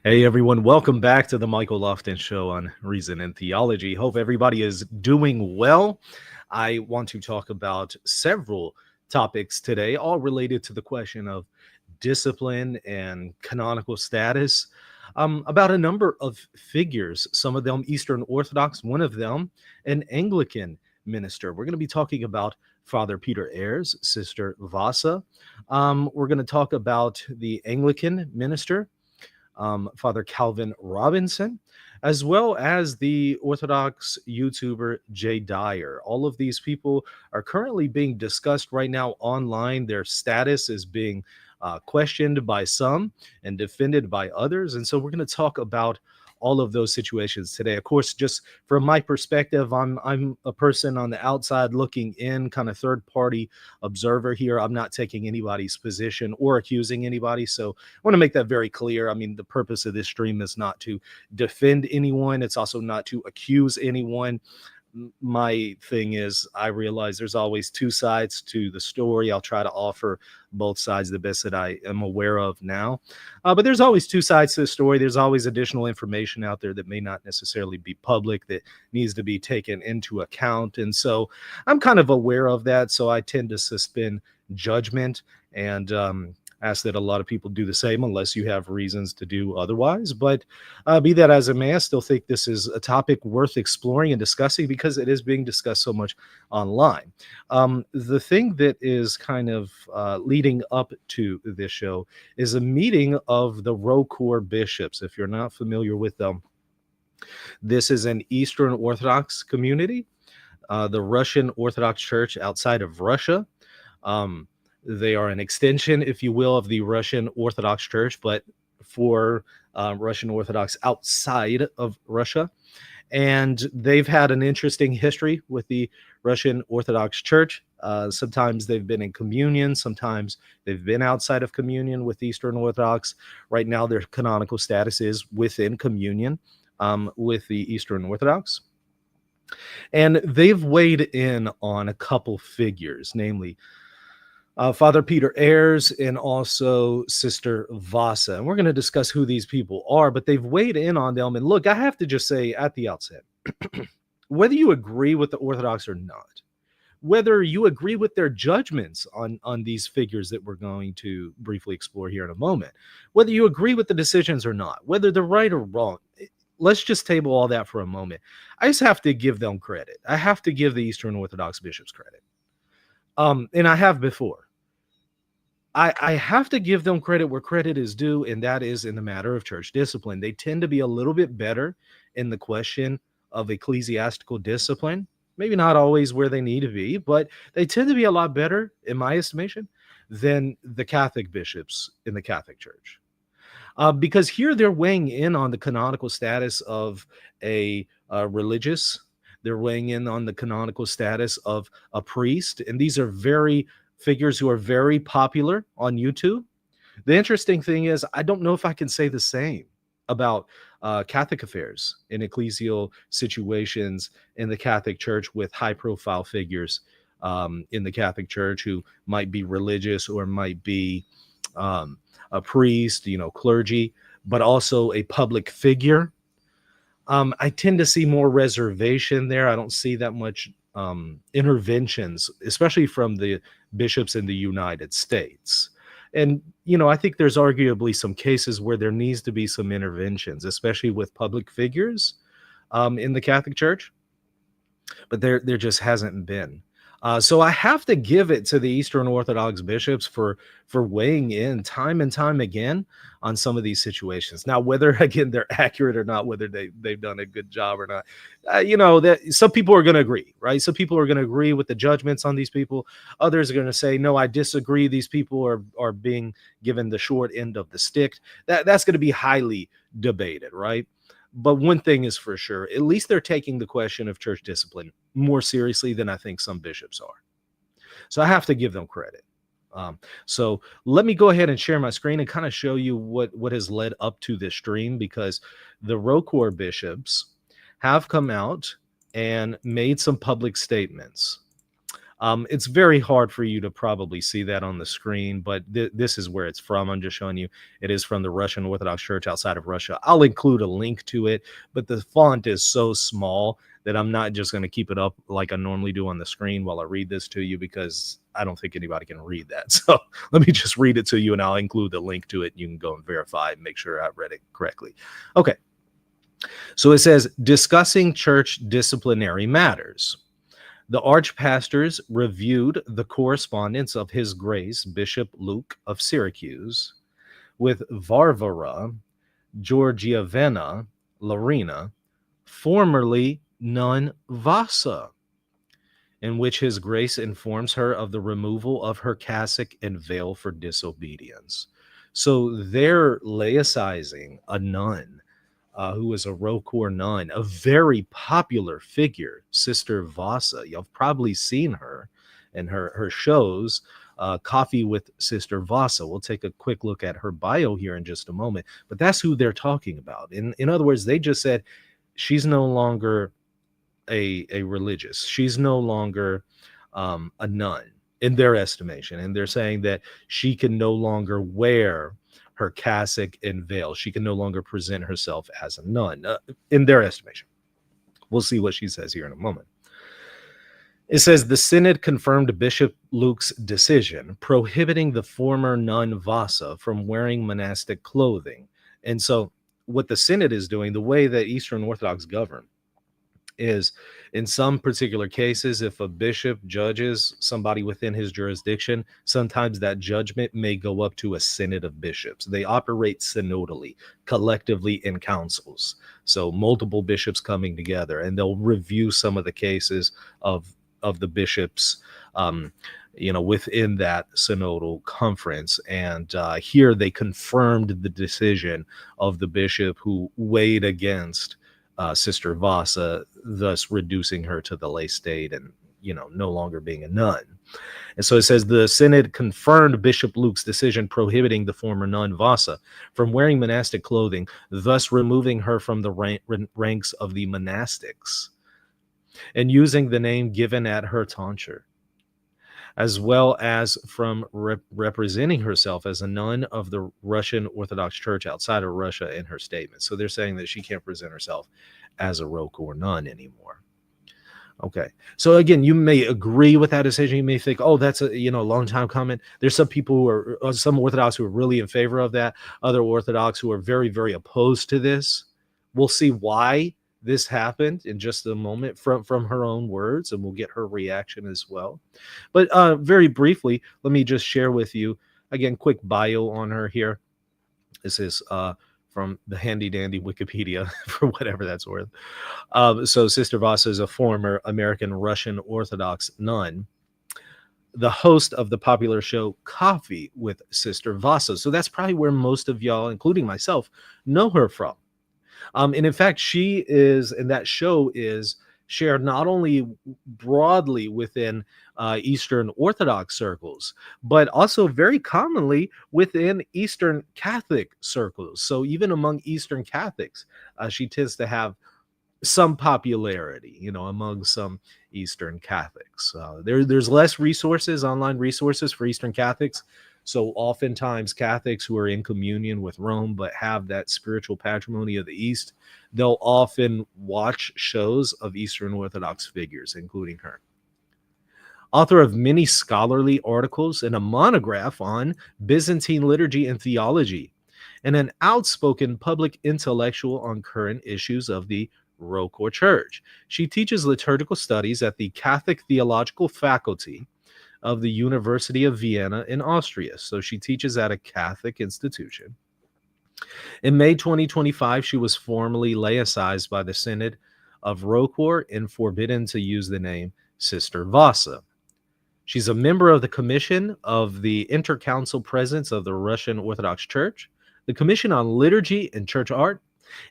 Hey everyone, welcome back to the Michael Lofton Show on Reason and Theology. Hope everybody is doing well. I want to talk about several topics today, all related to the question of discipline and canonical status, about a number of figures, some of them Eastern Orthodox, one of them an Anglican minister. We're going to be talking about Father Peter Ayres, Sister Vassa. We're going to talk about the Anglican minister, Father Calvin Robinson, as well as the Orthodox YouTuber Jay Dyer. All of these people are currently being discussed right now online. Their status is being questioned by some and defended by others. And so we're going to talk about all of those situations today. Of course, just from my perspective, I'm a person on the outside looking in, kind of third party observer here. I'm not taking anybody's position or accusing anybody. So I want to make that very clear. I mean, the purpose of this stream is not to defend anyone. It's also not to accuse anyone. My thing is, I realize there's always two sides to the story. I'll try to offer both sides the best that I am aware of now. But there's always two sides to the story. There's always additional information out there that may not necessarily be public that needs to be taken into account. And so I'm kind of aware of that. So I tend to suspend judgment and ask that a lot of people do the same unless you have reasons to do otherwise. But be that as it may, I still think this is a topic worth exploring and discussing because it is being discussed so much online. The thing that is kind of leading up to this show is a meeting of the ROCOR bishops. If you're not familiar with them, this is an Eastern Orthodox community, the Russian Orthodox Church outside of Russia. They are an extension, if you will, of the Russian Orthodox Church, but for Russian Orthodox outside of Russia. And they've had an interesting history with the Russian Orthodox Church. Sometimes they've been in communion. Sometimes they've been outside of communion with Eastern Orthodox. Right now, their canonical status is within communion with the Eastern Orthodox. And they've weighed in on a couple figures, namely Father Peter Ayres and also Sister Vassa. And we're going to discuss who these people are, but they've weighed in on them. And look, I have to just say at the outset, whether you agree with the Orthodox or not, whether you agree with their judgments on these figures that we're going to briefly explore here in a moment, whether you agree with the decisions or not, whether they're right or wrong, let's just table all that for a moment. I just have to give them credit. I have to give the Eastern Orthodox bishops credit. And I have before. I have to give them credit where credit is due, and that is in the matter of church discipline. They tend to be a little bit better in the question of ecclesiastical discipline. Maybe not always where they need to be, but they tend to be a lot better, in my estimation, than the Catholic bishops in the Catholic Church. Because here they're weighing in on the canonical status of a religious. They're weighing in on the canonical status of a priest. And these are very figures who are very popular on YouTube. The interesting thing is, I don't know if I can say the same about Catholic affairs in ecclesial situations in the Catholic Church with high-profile figures in the Catholic Church who might be religious or might be a priest, clergy, but also a public figure. I tend to see more reservation there. I don't see that much interventions, especially from the bishops in the United States. And, I think there's arguably some cases where there needs to be some interventions, especially with public figures in the Catholic Church. But there just hasn't been. So I have to give it to the Eastern Orthodox bishops for weighing in time and time again on some of these situations. Now, whether, again, they're accurate or not, whether they've done a good job or not, that some people are going to agree, right? Some people are going to agree with the judgments on these people. Others are going to say, no, I disagree. These people are being given the short end of the stick. That's going to be highly debated, right? But one thing is for sure, at least they're taking the question of church discipline more seriously than I think some bishops are. So I have to give them credit. So let me go ahead and share my screen and kind of show you what has led up to this stream, because the ROCOR bishops have come out and made some public statements. It's very hard for you to probably see that on the screen, but this is where it's from. I'm just showing you. It is from the Russian Orthodox Church outside of Russia. I'll include a link to it, but the font is so small that I'm not just going to keep it up like I normally do on the screen while I read this to you, because I don't think anybody can read that. So let me just read it to you, and I'll include the link to it. You can go and verify and make sure I read it correctly. Okay. So it says, discussing church disciplinary matters. The archpastors reviewed the correspondence of His Grace Bishop Luke of Syracuse with Varvara Georgievna Larina, formerly nun Vassa, in which His Grace informs her of the removal of her cassock and veil for disobedience. So they're laicizing a nun who was a ROCOR nun, a very popular figure, Sister Vassa. You've probably seen her in her shows, Coffee with Sister Vassa. We'll take a quick look at her bio here in just a moment, but that's who they're talking about. In other words, they just said she's no longer a religious. She's no longer a nun in their estimation, and they're saying that she can no longer wear her cassock and veil. She can no longer present herself as a nun in their estimation. We'll see what she says here in a moment. It says the synod confirmed Bishop Luke's decision prohibiting the former nun Vassa from wearing monastic clothing. And so what the synod is doing, the way that Eastern Orthodox govern, is in some particular cases, if a bishop judges somebody within his jurisdiction, sometimes that judgment may go up to a synod of bishops. They operate synodally, collectively in councils. So multiple bishops coming together, and they'll review some of the cases of the bishops, within that synodal conference. And here they confirmed the decision of the bishop who weighed against Sister Vassa, thus reducing her to the lay state and, no longer being a nun. And so it says the synod confirmed Bishop Luke's decision prohibiting the former nun Vassa from wearing monastic clothing, thus removing her from the ranks of the monastics and using the name given at her tonsure, as well as from representing herself as a nun of the Russian Orthodox Church outside of Russia in her statement. So they're saying that she can't present herself as a ROCOR nun anymore. Okay. So again, you may agree with that decision. You may think, oh, that's a long time coming. There's some people who are, some Orthodox who are really in favor of that. Other Orthodox who are very, very opposed to this. We'll see why this happened in just a moment from her own words, and we'll get her reaction as well. But very briefly, let me just share with you, again, quick bio on her here. This is from the handy-dandy Wikipedia, for whatever that's worth. So Sister Vassa is a former American Russian Orthodox nun, the host of the popular show Coffee with Sister Vassa. So that's probably where most of y'all, including myself, know her from. And in fact, she is, and that show is shared not only broadly within Eastern Orthodox circles, but also very commonly within Eastern Catholic circles. So even among Eastern Catholics, she tends to have some popularity, among some Eastern Catholics. There's less resources, online resources for Eastern Catholics. So oftentimes Catholics who are in communion with Rome but have that spiritual patrimony of the East, they'll often watch shows of Eastern Orthodox figures, including her. Author of many scholarly articles and a monograph on Byzantine liturgy and theology, and an outspoken public intellectual on current issues of the ROCOR Church. She teaches liturgical studies at the Catholic Theological Faculty of the University of Vienna in Austria. So she teaches at a Catholic institution. In May 2025, she was formally laicized by the Synod of ROCOR and forbidden to use the name Sister Vassa. She's a member of the Commission of the Intercouncil Presence of the Russian Orthodox Church, the Commission on Liturgy and Church Art,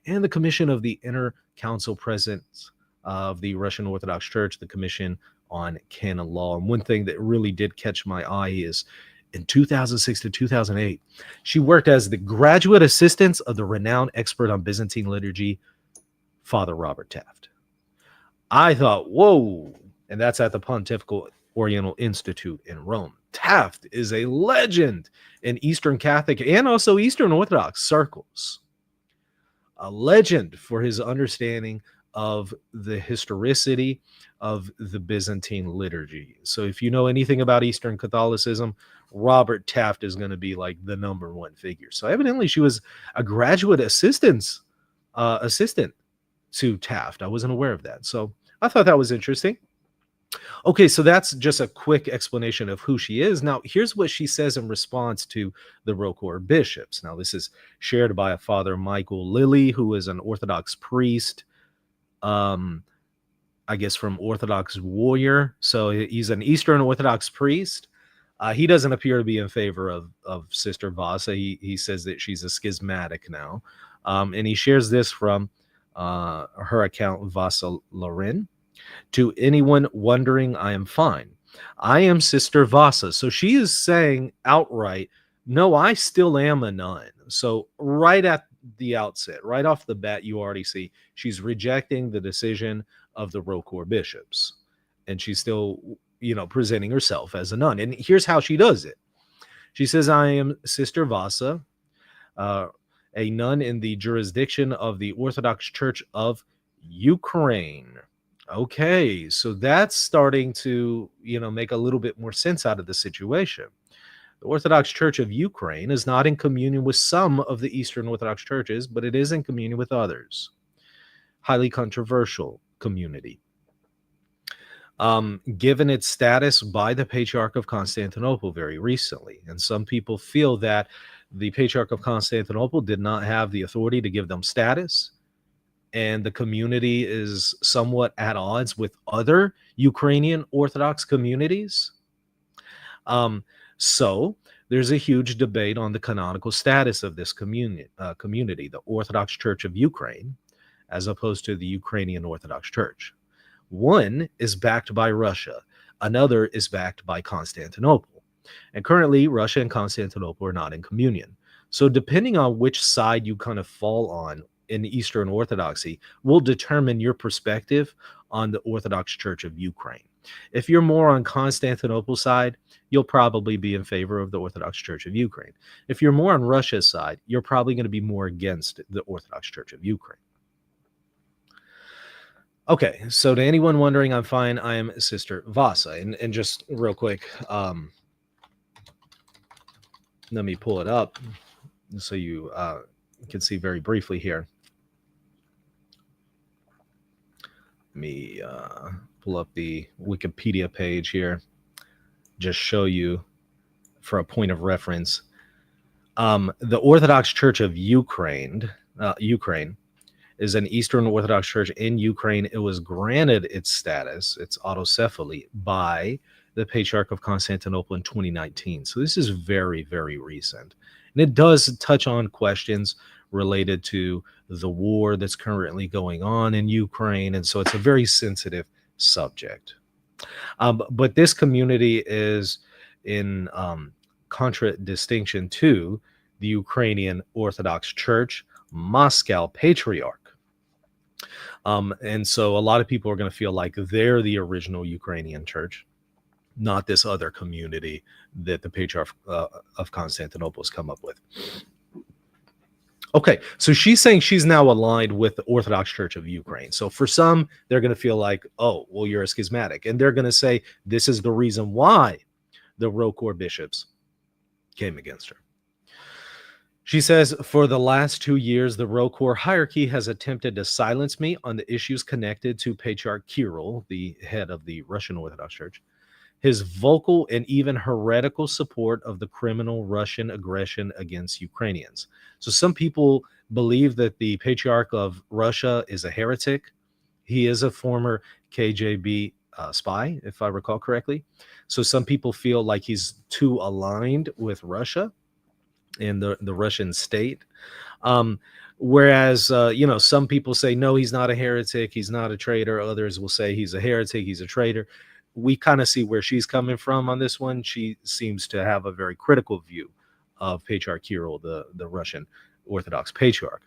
and the Commission of the Intercouncil Presence of the Russian Orthodox Church, the Commission on Canon Law. And one thing that really did catch my eye is in 2006 to 2008, she worked as the graduate assistant of the renowned expert on Byzantine liturgy, Father Robert Taft. I thought, whoa, and that's at the Pontifical Oriental Institute in Rome. Taft is a legend in Eastern Catholic and also Eastern Orthodox circles. A legend for his understanding of the historicity of the Byzantine liturgy. So if you know anything about Eastern Catholicism, Robert Taft is going to be like the number one figure. So evidently she was a graduate assistant to Taft. I wasn't aware of that. So I thought that was interesting. Okay, so that's just a quick explanation of who she is. Now, here's what she says in response to the ROCOR bishops. Now, this is shared by a Father Michael Lilly, who is an Orthodox priest, I guess from Orthodox Warrior. So he's an Eastern Orthodox priest. He doesn't appear to be in favor of Sister Vassa. He says that she's a schismatic now. And he shares this from her account, Vassa Larin. To anyone wondering, I am fine. I am Sister Vassa. So she is saying outright, no, I still am a nun. So right at the outset, right off the bat, you already see she's rejecting the decision of the ROCOR bishops. And she's still, presenting herself as a nun. And here's how she does it. She says, I am Sister Vassa, a nun in the jurisdiction of the Orthodox Church of Ukraine. Okay, so that's starting to, make a little bit more sense out of the situation. The Orthodox Church of Ukraine is not in communion with some of the Eastern Orthodox churches, but it is in communion with others. Highly controversial community. Given its status by the Patriarch of Constantinople very recently. And some people feel that the Patriarch of Constantinople did not have the authority to give them status, and the community is somewhat at odds with other Ukrainian Orthodox communities. So there's a huge debate on the canonical status of this community, the Orthodox Church of Ukraine, as opposed to the Ukrainian Orthodox Church. One is backed by Russia. Another is backed by Constantinople. And currently, Russia and Constantinople are not in communion. So depending on which side you kind of fall on in Eastern Orthodoxy will determine your perspective on the Orthodox Church of Ukraine. If you're more on Constantinople's side, you'll probably be in favor of the Orthodox Church of Ukraine. If you're more on Russia's side, you're probably going to be more against the Orthodox Church of Ukraine. Okay, so to anyone wondering, I'm fine. I am Sister Vassa. And just real quick, let me pull it up so you can see very briefly here. Let me pull up the Wikipedia page here, just show you for a point of reference. The Orthodox Church of Ukraine is an Eastern Orthodox church in Ukraine. It was granted its status, its autocephaly, by the Patriarch of Constantinople in 2019. So this is very, very recent. And it does touch on questions related to the war that's currently going on in Ukraine. And so it's a very sensitive subject. But this community is in contradistinction to the Ukrainian Orthodox Church, Moscow Patriarch. And so a lot of people are going to feel like they're the original Ukrainian church, not this other community that the Patriarch of Constantinople has come up with. Okay, so she's saying she's now aligned with the Orthodox Church of Ukraine. So for some, they're going to feel like, oh, well, you're a schismatic. And they're going to say this is the reason why the ROCOR bishops came against her. She says, for the last 2 years, the ROCOR hierarchy has attempted to silence me on the issues connected to Patriarch Kirill, the head of the Russian Orthodox Church, his vocal and even heretical support of the criminal Russian aggression against Ukrainians. So some people believe that the Patriarch of Russia is a heretic. He is a former KGB spy, if I recall correctly. So some people feel like he's too aligned with Russia and the Russian state. Whereas, some people say, no, he's not a heretic. He's not a traitor. Others will say he's a heretic. He's a traitor. We kind of see where she's coming from on this one. She seems to have a very critical view of Patriarch Kirill, the Russian Orthodox Patriarch.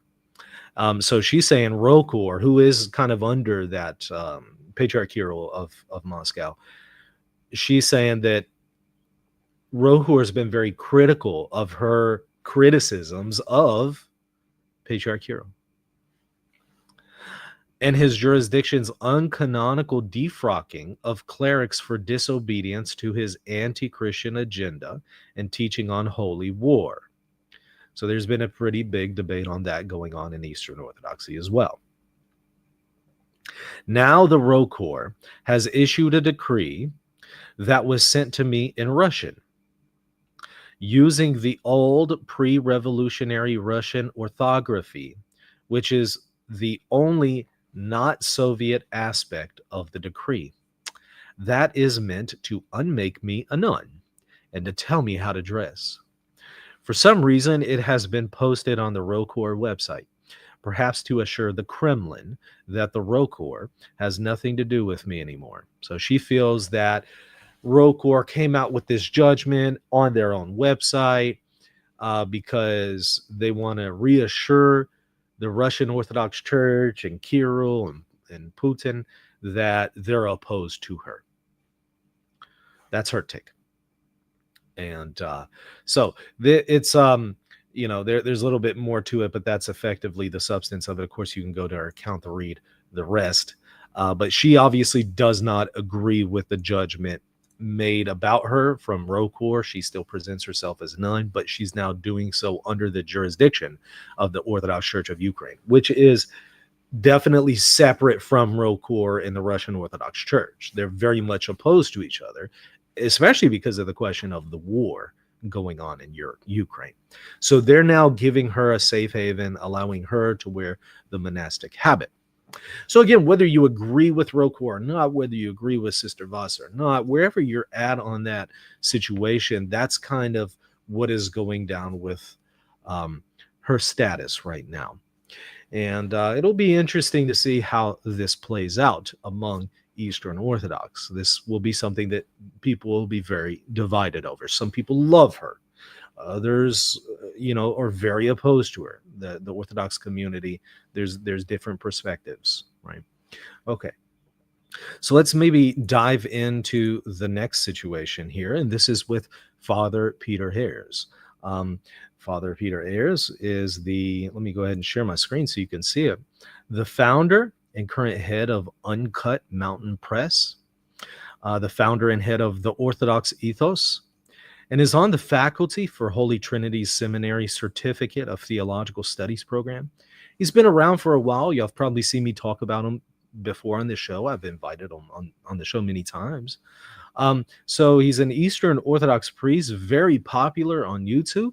So she's saying ROCOR, who is kind of under that Patriarch Kirill of Moscow, she's saying that ROCOR has been very critical of her criticisms of Patriarch Kirill and his jurisdiction's uncanonical defrocking of clerics for disobedience to his anti-Christian agenda and teaching on holy war. So there's been a pretty big debate on that going on in Eastern Orthodoxy as well. Now the ROCOR has issued a decree that was sent to me in Russian, using the old pre-revolutionary Russian orthography, which is the only not Soviet aspect of the decree. That is meant to unmake me a nun and to tell me how to dress. For some reason, it has been posted on the ROCOR website, perhaps to assure the Kremlin that the ROCOR has nothing to do with me anymore. So she feels that ROCOR came out with this judgment on their own website because they want to reassure the Russian Orthodox Church and Kirill and Putin that they're opposed to her. That's her take. And so it's, you know, there's a little bit more to it, but that's effectively the substance of it. Of course, you can go to our account to read the rest. But she obviously does not agree with the judgment made about her from ROCOR. She still presents herself as a nun, but she's now doing so under the jurisdiction of the Orthodox Church of Ukraine, which is definitely separate from ROCOR and the Russian Orthodox Church. They're very much opposed to each other, especially because of the question of the war going on in Ukraine. So they're now giving her a safe haven, allowing her to wear the monastic habit. So again, whether you agree with ROCOR or not, whether you agree with Sister Vassa or not, wherever you're at on that situation, that's kind of what is going down with her status right now. And it'll be interesting to see how this plays out among Eastern Orthodox. This will be something that people will be very divided over. Some people love her. Others, you know, are very opposed to her. The Orthodox community, there's different perspectives, right? Okay. So let's maybe dive into the next situation here. And this is with Father Peter Heers. Father Peter Heers is let me go ahead and share my screen so you can see it, the founder and current head of Uncut Mountain Press, the founder and head of the Orthodox Ethos, and is on the faculty for Holy Trinity Seminary Certificate of Theological Studies program. He's been around for a while. You've probably seen me talk about him before on the show. I've invited him on the show many times. So he's an Eastern Orthodox priest, very popular on YouTube.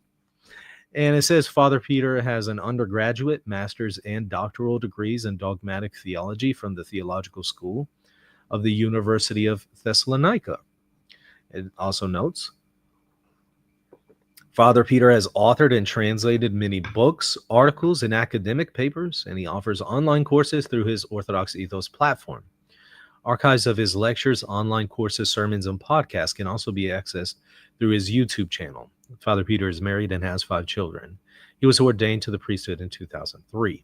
And it says Father Peter has an undergraduate, master's, and doctoral degrees in dogmatic theology from the Theological School of the University of Thessalonica. It also notes, Father Peter has authored and translated many books, articles, and academic papers, and he offers online courses through his Orthodox Ethos platform. Archives of his lectures, online courses, sermons, and podcasts can also be accessed through his YouTube channel. Father Peter is married and has 5 children. He was ordained to the priesthood in 2003.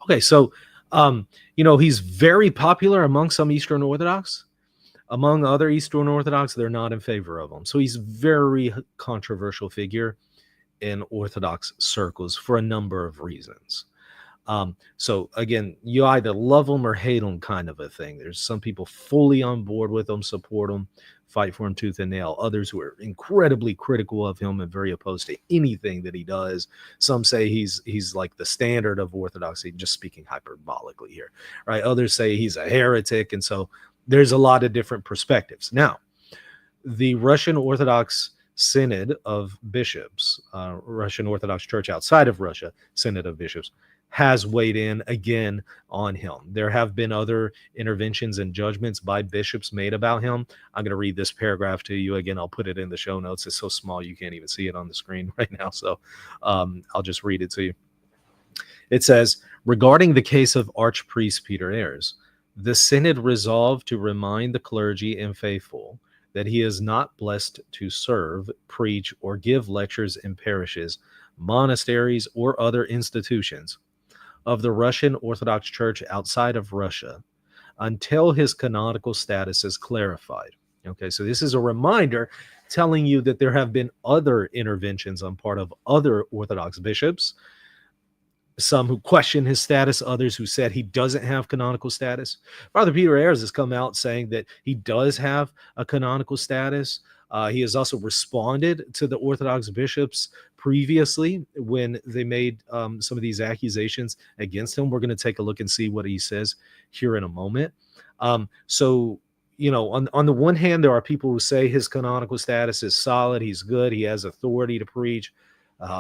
Okay, so, you know, he's very popular among some Eastern Orthodox. Among other Eastern Orthodox, they're not in favor of him. So he's a very controversial figure in Orthodox circles for a number of reasons. So again, you either love him or hate him kind of a thing. There's some people fully on board with him, support him, fight for him tooth and nail. Others who are incredibly critical of him and very opposed to anything that he does. Some say he's like the standard of Orthodoxy, just speaking hyperbolically here, right? Others say he's a heretic. And so there's a lot of different perspectives. Now, the Russian Orthodox Synod of Bishops, Russian Orthodox Church outside of Russia, Synod of Bishops, has weighed in again on him. There have been other interventions and judgments by bishops made about him. I'm going to read this paragraph to you again. I'll put it in the show notes. It's so small you can't even see it on the screen right now. So I'll just read it to you. It says, regarding the case of Archpriest Peter Heers, the Synod resolved to remind the clergy and faithful that he is not blessed to serve, preach, or give lectures in parishes, monasteries, or other institutions of the Russian Orthodox Church outside of Russia until his canonical status is clarified. Okay, so this is a reminder telling you that there have been other interventions on part of other Orthodox bishops, some who question his status, others who said he doesn't have canonical status. Father Peter Ayres has come out saying that he does have a canonical status. He has also responded to the Orthodox bishops previously when they made some of these accusations against him. We're going to take a look and see what he says here in a moment. So, you know, on the one hand, there are people who say his canonical status is solid, he's good, he has authority to preach,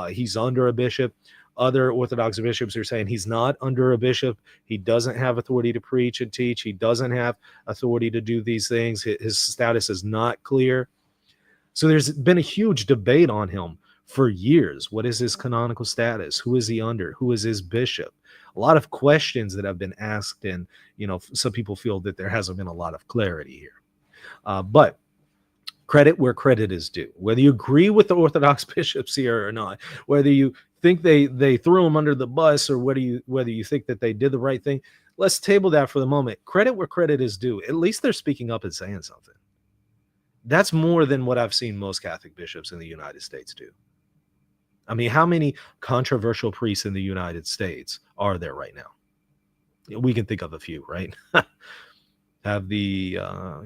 he's under a bishop. Other Orthodox bishops are saying he's not under a bishop. He doesn't have authority to preach and teach. He doesn't have authority to do these things. His status is not clear. So there's been a huge debate on him for years. What is his canonical status? Who is he under? Who is his bishop? A lot of questions that have been asked, and you know, some people feel that there hasn't been a lot of clarity here. But credit where credit is due. Whether you agree with the Orthodox bishops here or not, whether you think they threw him under the bus, or whether you think that they did the right thing, let's table that for the moment. Credit where credit is due. At least they're speaking up and saying something. That's more than what I've seen most Catholic bishops in the United States do. I mean, how many controversial priests in the United States are there right now? We can think of a few, right? Have the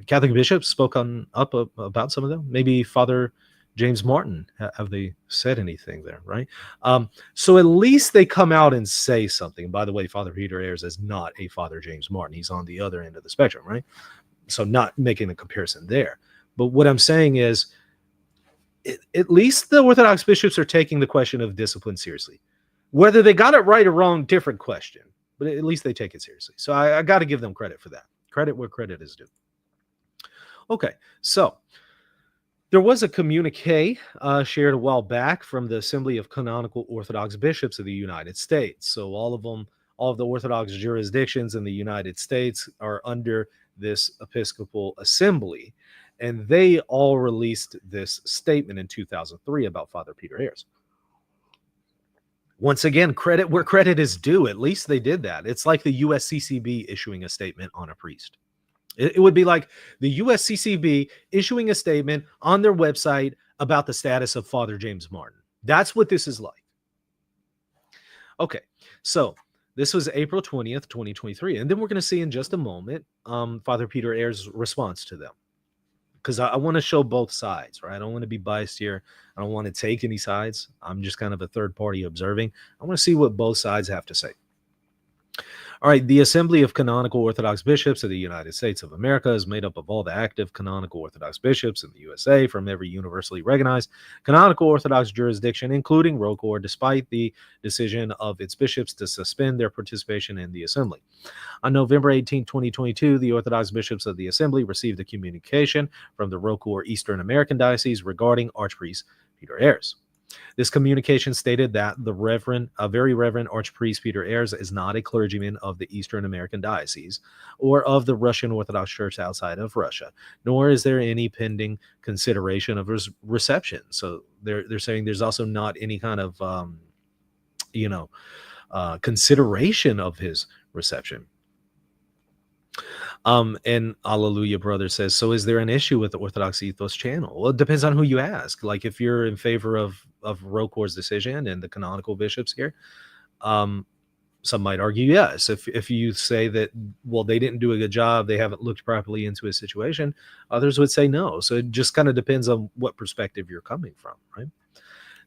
Catholic bishops spoken up about some of them? Maybe Father James Martin. Have they said anything there, right? So at least they come out and say something. By the way, Father Peter Ayres is not a Father James Martin. He's on the other end of the spectrum, right? So not making a comparison there. But what I'm saying is, at least the Orthodox bishops are taking the question of discipline seriously. Whether they got it right or wrong, different question. But at least they take it seriously. So I got to give them credit for that. Credit where credit is due. Okay, so there was a communique shared a while back from the Assembly of Canonical Orthodox Bishops of the United States. So all of the Orthodox jurisdictions in the United States are under this Episcopal Assembly, and they all released this statement in 2003 about Father Peter Ayres. Once again, credit where credit is due. At least they did that. It's like the USCCB issuing a statement on a priest. It would be like the USCCB issuing a statement on their website about the status of Father James Martin. That's what this is like. Okay, so this was April 20th, 2023. And then we're going to see in just a moment Father Peter Ayres' response to them. Because I want to show both sides, right? I don't want to be biased here. I don't want to take any sides. I'm just kind of a third party observing. I want to see what both sides have to say. All right, the Assembly of Canonical Orthodox Bishops of the United States of America is made up of all the active canonical Orthodox bishops in the USA from every universally recognized canonical Orthodox jurisdiction, including ROCOR, despite the decision of its bishops to suspend their participation in the Assembly. On November 18, 2022, the Orthodox bishops of the Assembly received a communication from the ROCOR Eastern American Diocese regarding Archpriest Peter Ayres. This communication stated that the Very Reverend Archpriest Peter Ayres is not a clergyman of the Eastern American Diocese or of the Russian Orthodox Church outside of Russia, nor is there any pending consideration of his reception. So they're saying there's also not any kind of consideration of his reception. And Alleluia Brother says, so is there an issue with the Orthodox Ethos channel? Well, it depends on who you ask. Like if you're in favor of ROCOR's decision and the canonical bishops here, some might argue yes. If you say that, well, they didn't do a good job, they haven't looked properly into his situation, others would say no. So it just kind of depends on what perspective you're coming from, right?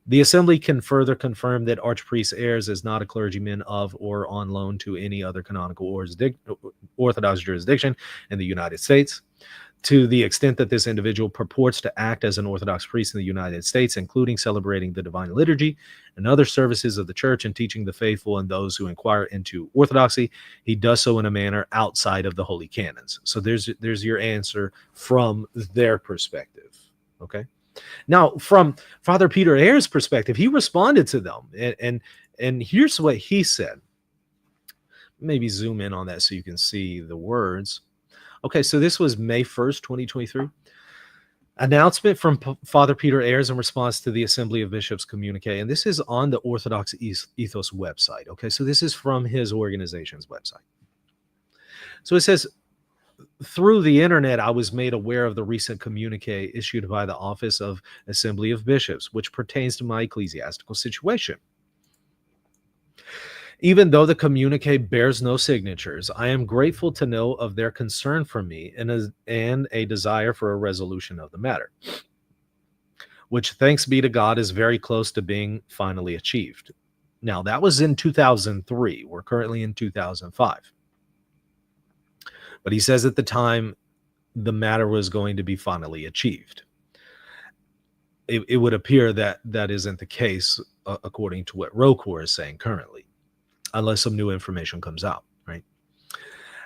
The Assembly can further confirm that Archpriest Ayres is not a clergyman of or on loan to any other canonical Orthodox jurisdiction in the United States. To the extent that this individual purports to act as an Orthodox priest in the United States, including celebrating the Divine Liturgy and other services of the Church and teaching the faithful and those who inquire into Orthodoxy, he does so in a manner outside of the Holy Canons. So there's your answer from their perspective, okay? Now, from Father Peter Ayres' perspective, he responded to them, and here's what he said. Maybe zoom in on that so you can see the words. Okay, so this was May 1st, 2023. Announcement from Father Peter Ayres in response to the Assembly of Bishops communique, and this is on the Orthodox Ethos website. Okay, so this is from his organization's website. So it says, through the internet, I was made aware of the recent communique issued by the Office of Assembly of Bishops, which pertains to my ecclesiastical situation. Even though the communique bears no signatures, I am grateful to know of their concern for me and a desire for a resolution of the matter, which, thanks be to God, is very close to being finally achieved. Now, that was in 2003. We're currently in 2005. But he says at the time the matter was going to be finally achieved. It would appear that that isn't the case, according to what ROCOR is saying currently, unless some new information comes out, right?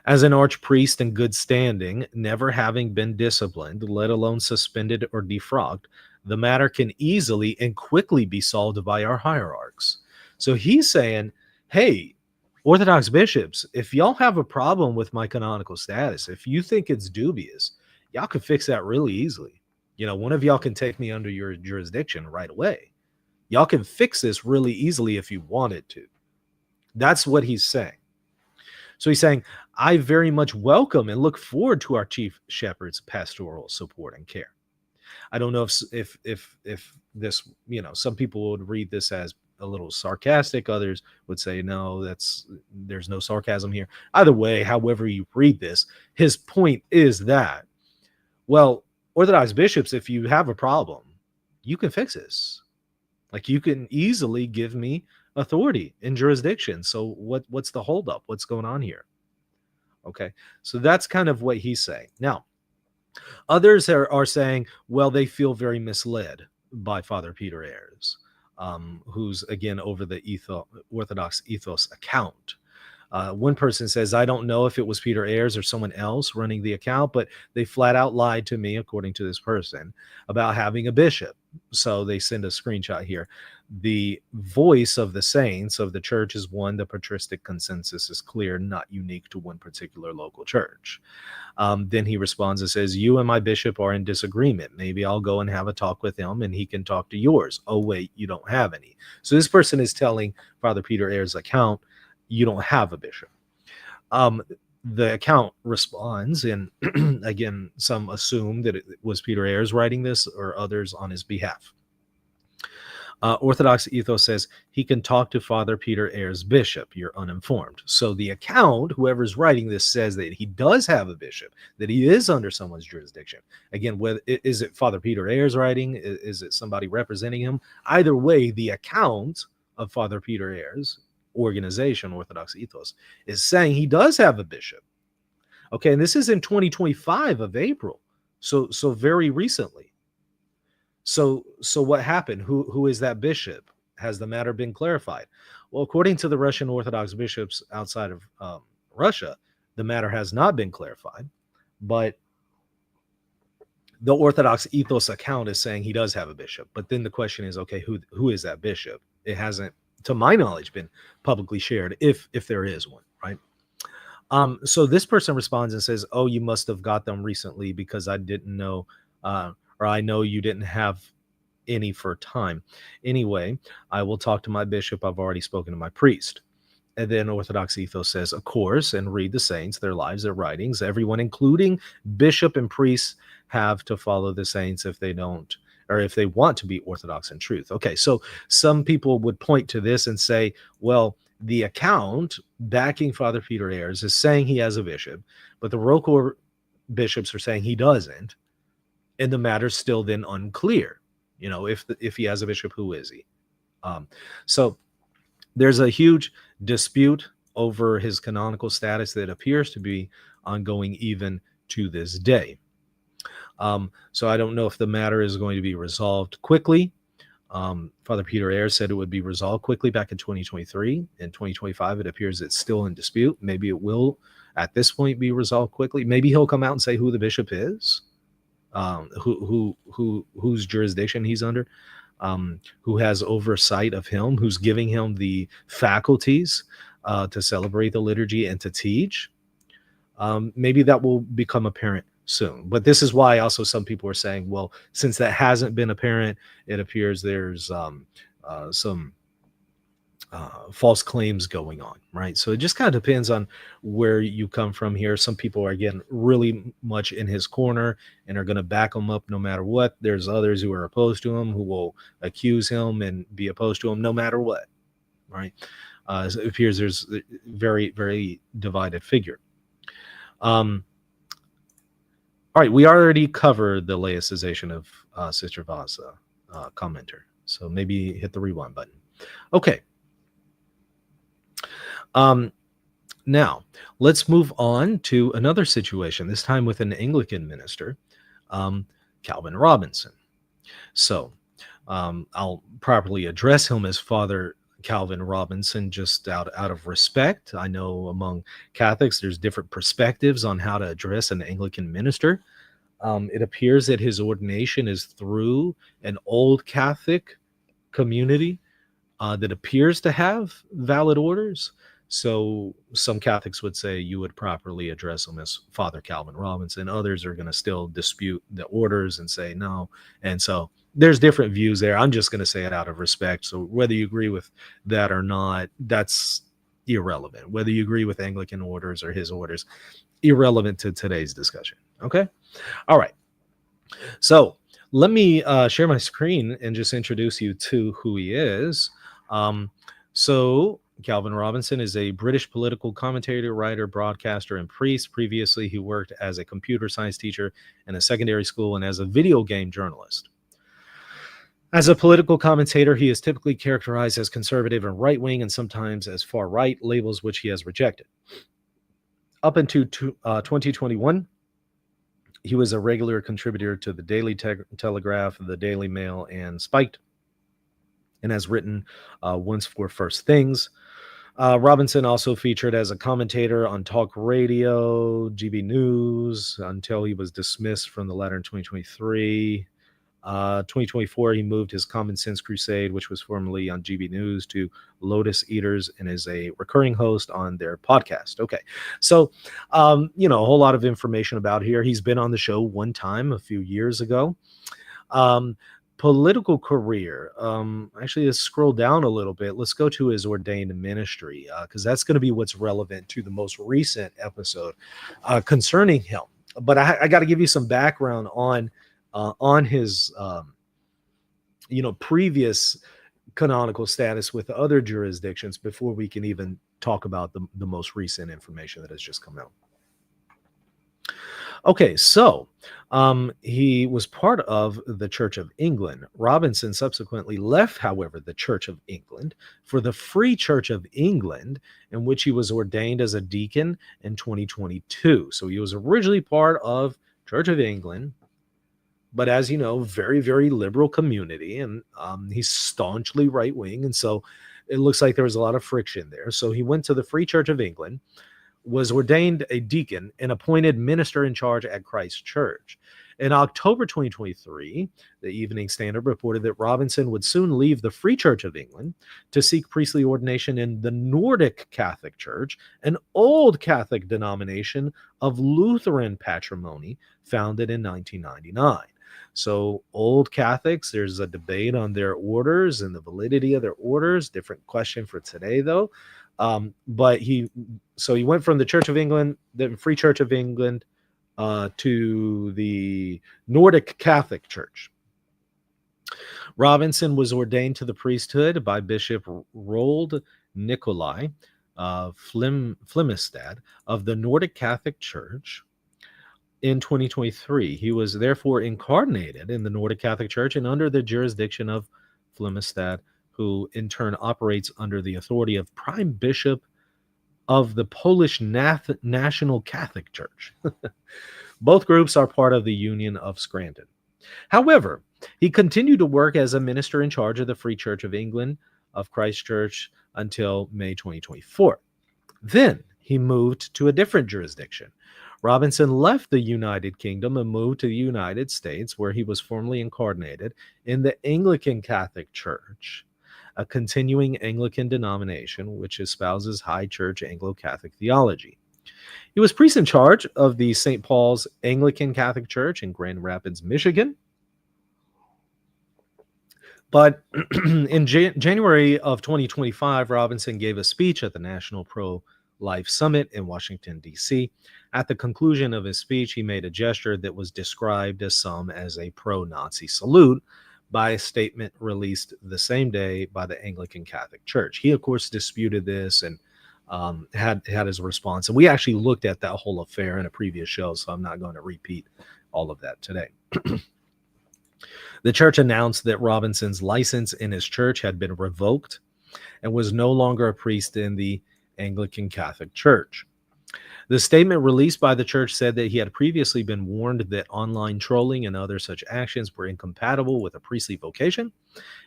As an archpriest in good standing, never having been disciplined, let alone suspended or defrocked, the matter can easily and quickly be solved by our hierarchs. So he's saying, hey, Orthodox bishops, if y'all have a problem with my canonical status, if you think it's dubious, y'all can fix that really easily. You know, one of y'all can take me under your jurisdiction right away. Y'all can fix this really easily if you wanted to. That's what he's saying. So he's saying, I very much welcome and look forward to our chief shepherd's pastoral support and care. I don't know if this, you know, some people would read this as a little sarcastic. Others would say, no, there's no sarcasm here. Either way, however you read this, his point is that, well, Orthodox bishops, if you have a problem, you can fix this. Like, you can easily give me authority and jurisdiction. So what's the holdup? What's going on here? Okay, so that's kind of what he's saying. Now, others are saying, well, they feel very misled by Father Peter Ayres, who's, again, over the Orthodox Ethos account. One person says, I don't know if it was Peter Ayres or someone else running the account, but they flat out lied to me, according to this person, about having a bishop. So they send a screenshot here. The voice of the saints of the church is one. The patristic consensus is clear, not unique to one particular local church. Then he responds and says, you and my bishop are in disagreement. Maybe I'll go and have a talk with him and he can talk to yours. Oh, wait, you don't have any. So this person is telling Father Peter Ayres' account, you don't have a bishop. The account responds, and again, some assume that it was Peter Ayres writing this or others on his behalf. Orthodox Ethos says he can talk to Father Peter Ayres' bishop. You're uninformed. So the account, whoever's writing this, says that he does have a bishop, that he is under someone's jurisdiction. Again, whether is it Father Peter Ayres writing? Is it somebody representing him? Either way, the account of Father Peter Ayres' organization, Orthodox Ethos, is saying he does have a bishop. Okay, and this is in 2025 of April, so very recently. So what happened? Who is that bishop? Has the matter been clarified? Well, according to the Russian Orthodox bishops outside of Russia, the matter has not been clarified, but the Orthodox Ethos account is saying he does have a bishop. But then the question is, okay, who is that bishop? It hasn't, to my knowledge, been publicly shared, if there is one, right? So this person responds and says, oh, you must have got them recently because I didn't know, or I know you didn't have any for time. Anyway, I will talk to my bishop. I've already spoken to my priest. And then Orthodox Ethos says, of course, and read the saints, their lives, their writings. Everyone, including bishop and priests, have to follow the saints if they don't, or if they want to be Orthodox in truth. Okay, so some people would point to this and say, well, the account backing Father Peter Ayres is saying he has a bishop, but the ROCOR bishops are saying he doesn't, and the matter's still then unclear. You know, if he has a bishop, who is he? So there's a huge dispute over his canonical status that appears to be ongoing even to this day. So I don't know if the matter is going to be resolved quickly. Father Peter Ayres said it would be resolved quickly back in 2023. In 2025, it appears it's still in dispute. Maybe it will, at this point, be resolved quickly. Maybe he'll come out and say who the bishop is, whose jurisdiction he's under, who has oversight of him, who's giving him the faculties to celebrate the liturgy and to teach. Maybe that will become apparent soon. But this is why also some people are saying, well, since that hasn't been apparent, it appears there's some false claims going on, right? So it just kind of depends on where you come from here. Some people are, again, really much in his corner and are going to back him up no matter what. There's others who are opposed to him, who will accuse him and be opposed to him no matter what, right? So it appears there's a very, very divided figure. All right, we already covered the laicization of Sister Vassa, commenter. So maybe hit the rewind button. Okay. Now, let's move on to another situation, this time with an Anglican minister, Calvin Robinson. So I'll properly address him as Father Calvin Robinson just out of respect. I know among Catholics there's different perspectives on how to address an Anglican minister. It appears that his ordination is through an old Catholic community that appears to have valid orders. So some Catholics would say you would properly address him as Father Calvin Robinson. Others are going to still dispute the orders and say no. And so there's different views there. I'm just going to say it out of respect. So whether you agree with that or not, that's irrelevant. Whether you agree with Anglican orders or his orders, irrelevant to today's discussion. Okay? All right. So let me share my screen and just introduce you to who he is. So Calvin Robinson is a British political commentator, writer, broadcaster, and priest. Previously, he worked as a computer science teacher in a secondary school and as a video game journalist. As a political commentator, he is typically characterized as conservative and right-wing and sometimes as far-right, labels which he has rejected. Up until 2021, he was a regular contributor to the Daily Telegraph, the Daily Mail, and Spiked, and has written once for First Things. Robinson also featured as a commentator on talk radio, GB News, until he was dismissed from the latter in 2023. 2024, he moved his Common Sense Crusade, which was formerly on GB News, to Lotus Eaters and is a recurring host on their podcast. Okay, so, a whole lot of information about here. He's been on the show one time a few years ago. Political career. Actually, let's scroll down a little bit. Let's go to his ordained ministry, because that's going to be what's relevant to the most recent episode concerning him. But I got to give you some background on his previous canonical status with other jurisdictions before we can even talk about the most recent information that has just come out. Okay, so he was part of the Church of England. Robinson subsequently left, however, the Church of England for the Free Church of England, in which he was ordained as a deacon in 2022. So he was originally part of Church of England, but as you know, very, very liberal community, and he's staunchly right-wing, and so it looks like there was a lot of friction there. So he went to the Free Church of England, was ordained a deacon, and appointed minister in charge at Christ Church. In October 2023, the Evening Standard reported that Robinson would soon leave the Free Church of England to seek priestly ordination in the Nordic Catholic Church, an old Catholic denomination of Lutheran patrimony founded in 1999. So old Catholics, there's a debate on their orders and the validity of their orders. Different question for today, though. But he went from the Church of England, the Free Church of England, to the Nordic Catholic Church. Robinson was ordained to the priesthood by Bishop Roald Nicolai Flemestad of the Nordic Catholic Church in 2023. He was therefore incarnated in the Nordic Catholic Church and under the jurisdiction of Flemestad, who in turn operates under the authority of Prime Bishop of the Polish National Catholic Church. Both groups are part of the Union of Scranton. However, he continued to work as a minister in charge of the Free Church of England of Christ Church until May 2024. Then he moved to a different jurisdiction. Robinson left the United Kingdom and moved to the United States, where he was formally incarnated in the Anglican Catholic Church, a continuing Anglican denomination which espouses High Church Anglo-Catholic theology. He was priest in charge of the St. Paul's Anglican Catholic Church in Grand Rapids, Michigan. But in January of 2025, Robinson gave a speech at the National Pro-Life Summit in Washington, D.C. At the conclusion of his speech, he made a gesture that was described as some as a pro-Nazi salute by a statement released the same day by the Anglican Catholic Church. He, of course, disputed this and had his response. And we actually looked at that whole affair in a previous show, so I'm not going to repeat all of that today. The church announced that Robinson's license in his church had been revoked and was no longer a priest in the Anglican Catholic Church. The statement released by the church said that he had previously been warned that online trolling and other such actions were incompatible with a priestly vocation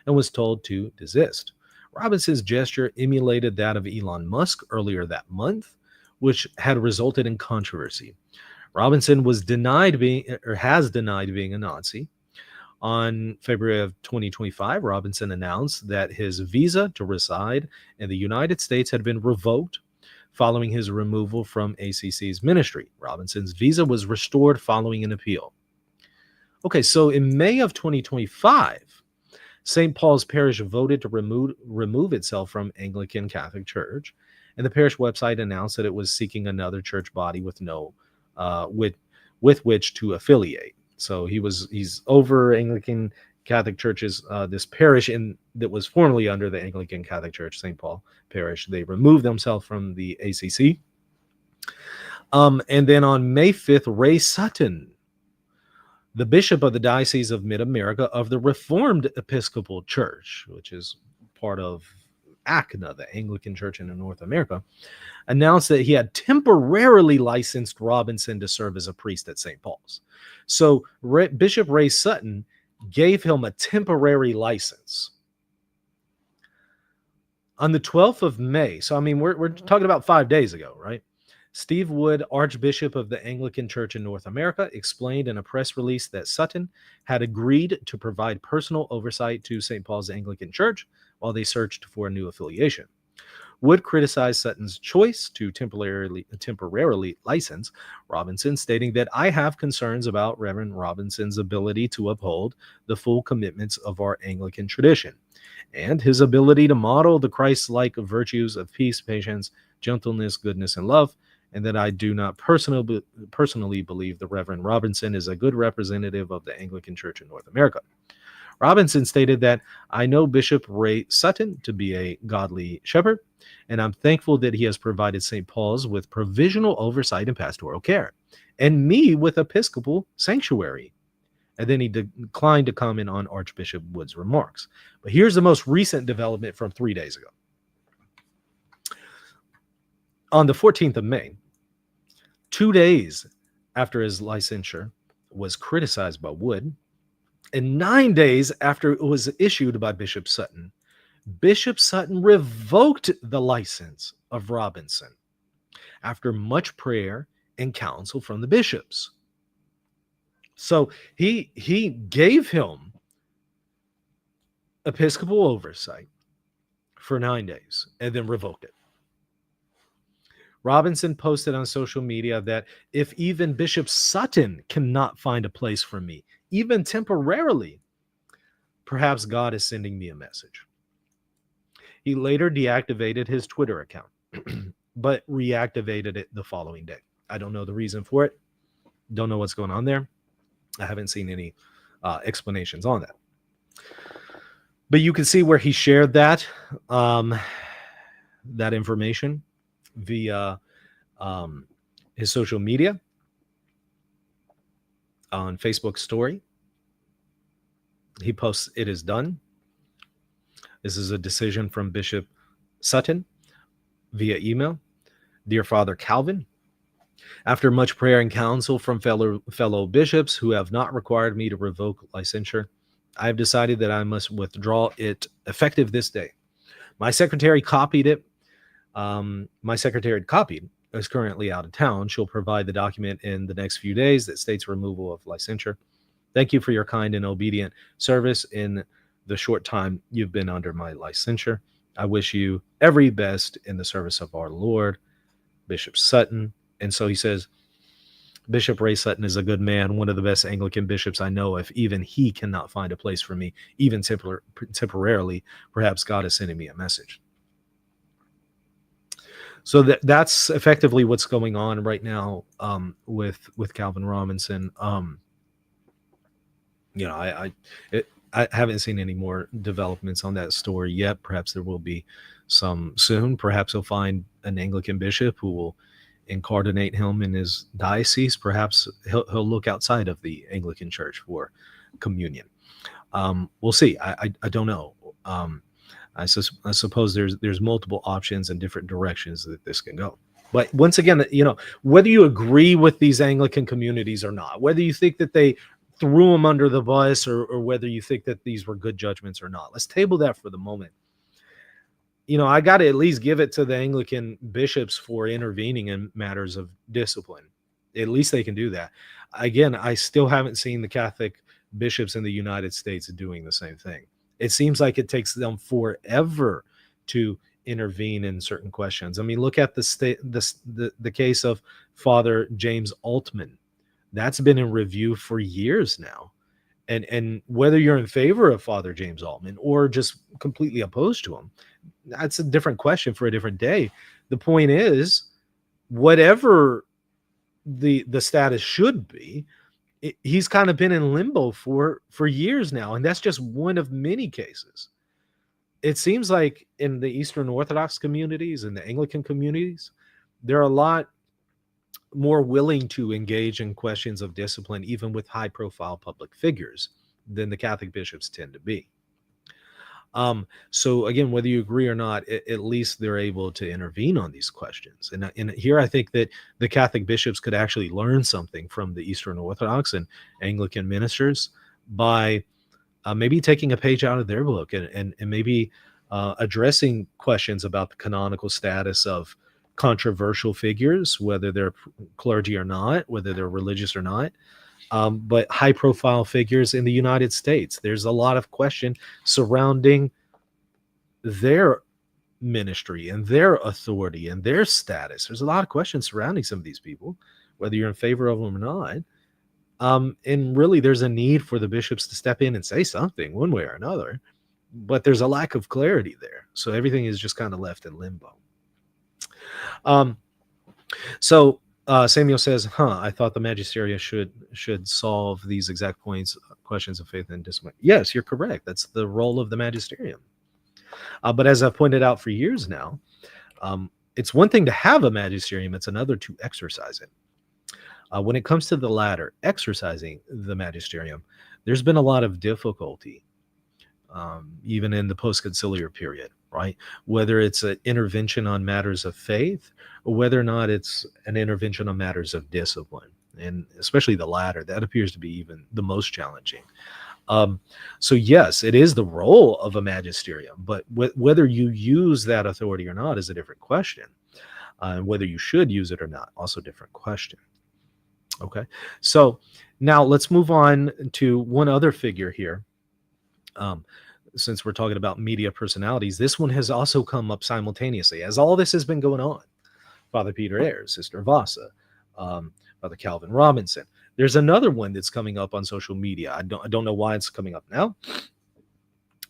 and was told to desist. Robinson's gesture emulated that of Elon Musk earlier that month, which had resulted in controversy. Robinson has denied being a Nazi. On February of 2025, Robinson announced that his visa to reside in the United States had been revoked following his removal from ACC's ministry. Robinson's visa was restored following an appeal. Okay, so in May of 2025, St. Paul's Parish voted to remove itself from Anglican Catholic Church, and the parish website announced that it was seeking another church body with which to affiliate. So he's over Anglican Catholic Churches, this parish that was formerly under the Anglican Catholic Church, St. Paul Parish. They removed themselves from the ACC. And then on May 5th, Ray Sutton, the bishop of the Diocese of Mid-America of the Reformed Episcopal Church, which is part of ACNA, the Anglican Church in North America, announced that he had temporarily licensed Robinson to serve as a priest at St. Paul's. So Bishop Ray Sutton gave him a temporary license. On the 12th of May, so I mean, we're talking about 5 days ago, right? Steve Wood, Archbishop of the Anglican Church in North America, explained in a press release that Sutton had agreed to provide personal oversight to St. Paul's Anglican Church while they searched for a new affiliation. Wood criticized Sutton's choice to temporarily license Robinson, stating that I have concerns about Reverend Robinson's ability to uphold the full commitments of our Anglican tradition and his ability to model the Christ-like virtues of peace, patience, gentleness, goodness, and love, and that I do not personally believe the Reverend Robinson is a good representative of the Anglican Church in North America. Robinson stated that I know Bishop Ray Sutton to be a godly shepherd, and I'm thankful that he has provided St. Paul's with provisional oversight and pastoral care, and me with episcopal sanctuary. And then he declined to comment on Archbishop Wood's remarks. But here's the most recent development from 3 days ago. On the 14th of May, 2 days after his licensure was criticized by Wood, and 9 days after it was issued by Bishop Sutton revoked the license of Robinson after much prayer and counsel from the bishops. So he gave him episcopal oversight for 9 days and then revoked it. Robinson posted on social media that if even Bishop Sutton cannot find a place for me, even temporarily, perhaps God is sending me a message. He later deactivated his Twitter account, but reactivated it the following day. I don't know the reason for it. Don't know what's going on there. I haven't seen any explanations on that. But you can see where he shared that information via his social media on Facebook story. He posts, "It is done." This is a decision from Bishop Sutton via email. "Dear Father Calvin, after much prayer and counsel from fellow bishops who have not required me to revoke licensure, I have decided that I must withdraw it effective this day. My secretary copied it. Is currently out of town. She'll provide the document in the next few days that states removal of licensure. Thank you for your kind and obedient service in the short time you've been under my licensure. I wish you every best in the service of our Lord, Bishop Sutton." And so he says, Bishop Ray Sutton is a good man, one of the best Anglican bishops I know. If even he cannot find a place for me, even temporarily, perhaps God is sending me a message. So that's effectively what's going on right now with Calvin Robinson. I haven't seen any more developments on that story yet. Perhaps there will be some soon. Perhaps he'll find an Anglican bishop who will incardinate him in his diocese. Perhaps he'll look outside of the Anglican Church for communion. We'll see. I don't know. I suppose there's multiple options and different directions that this can go. But once again, whether you agree with these Anglican communities or not, whether you think that they threw them under the bus or whether you think that these were good judgments or not, let's table that for the moment. I got to at least give it to the Anglican bishops for intervening in matters of discipline. At least they can do that. Again, I still haven't seen the Catholic bishops in the United States doing the same thing. It seems like it takes them forever to intervene in certain questions. I mean, look at the case of Father James Altman. That's been in review for years now. And whether you're in favor of Father James Altman or just completely opposed to him, that's a different question for a different day. The point is, whatever the status should be, he's kind of been in limbo for years now, and that's just one of many cases. It seems like in the Eastern Orthodox communities and the Anglican communities, they're a lot more willing to engage in questions of discipline, even with high-profile public figures, than the Catholic bishops tend to be. So again, whether you agree or not, at least they're able to intervene on these questions. And here I think that the Catholic bishops could actually learn something from the Eastern Orthodox and Anglican ministers by maybe taking a page out of their book and maybe addressing questions about the canonical status of controversial figures, whether they're clergy or not, whether they're religious or not. But high-profile figures in the United States, there's a lot of question surrounding their ministry and their authority and their status. There's a lot of questions surrounding some of these people, whether you're in favor of them or not. And really, there's a need for the bishops to step in and say something one way or another. But there's a lack of clarity there. So everything is just kind of left in limbo. Samuel says, I thought the magisterium should solve these exact points, questions of faith and discipline. Yes, you're correct. That's the role of the magisterium. But as I've pointed out for years now, it's one thing to have a magisterium. It's another to exercise it. When it comes to the latter, exercising the magisterium, there's been a lot of difficulty, even in the post-conciliar period, right? Whether it's an intervention on matters of faith or whether or not it's an intervention on matters of discipline, and especially the latter, that appears to be even the most challenging. So yes, it is the role of a magisterium, but whether you use that authority or not is a different question. And whether you should use it or not, also a different question. Okay, so now let's move on to one other figure here. Since we're talking about media personalities, this one has also come up simultaneously as all this has been going on. Father Peter Ayres, Sister Vassa, Father Calvin Robinson. There's another one that's coming up on social media. I don't know why it's coming up now,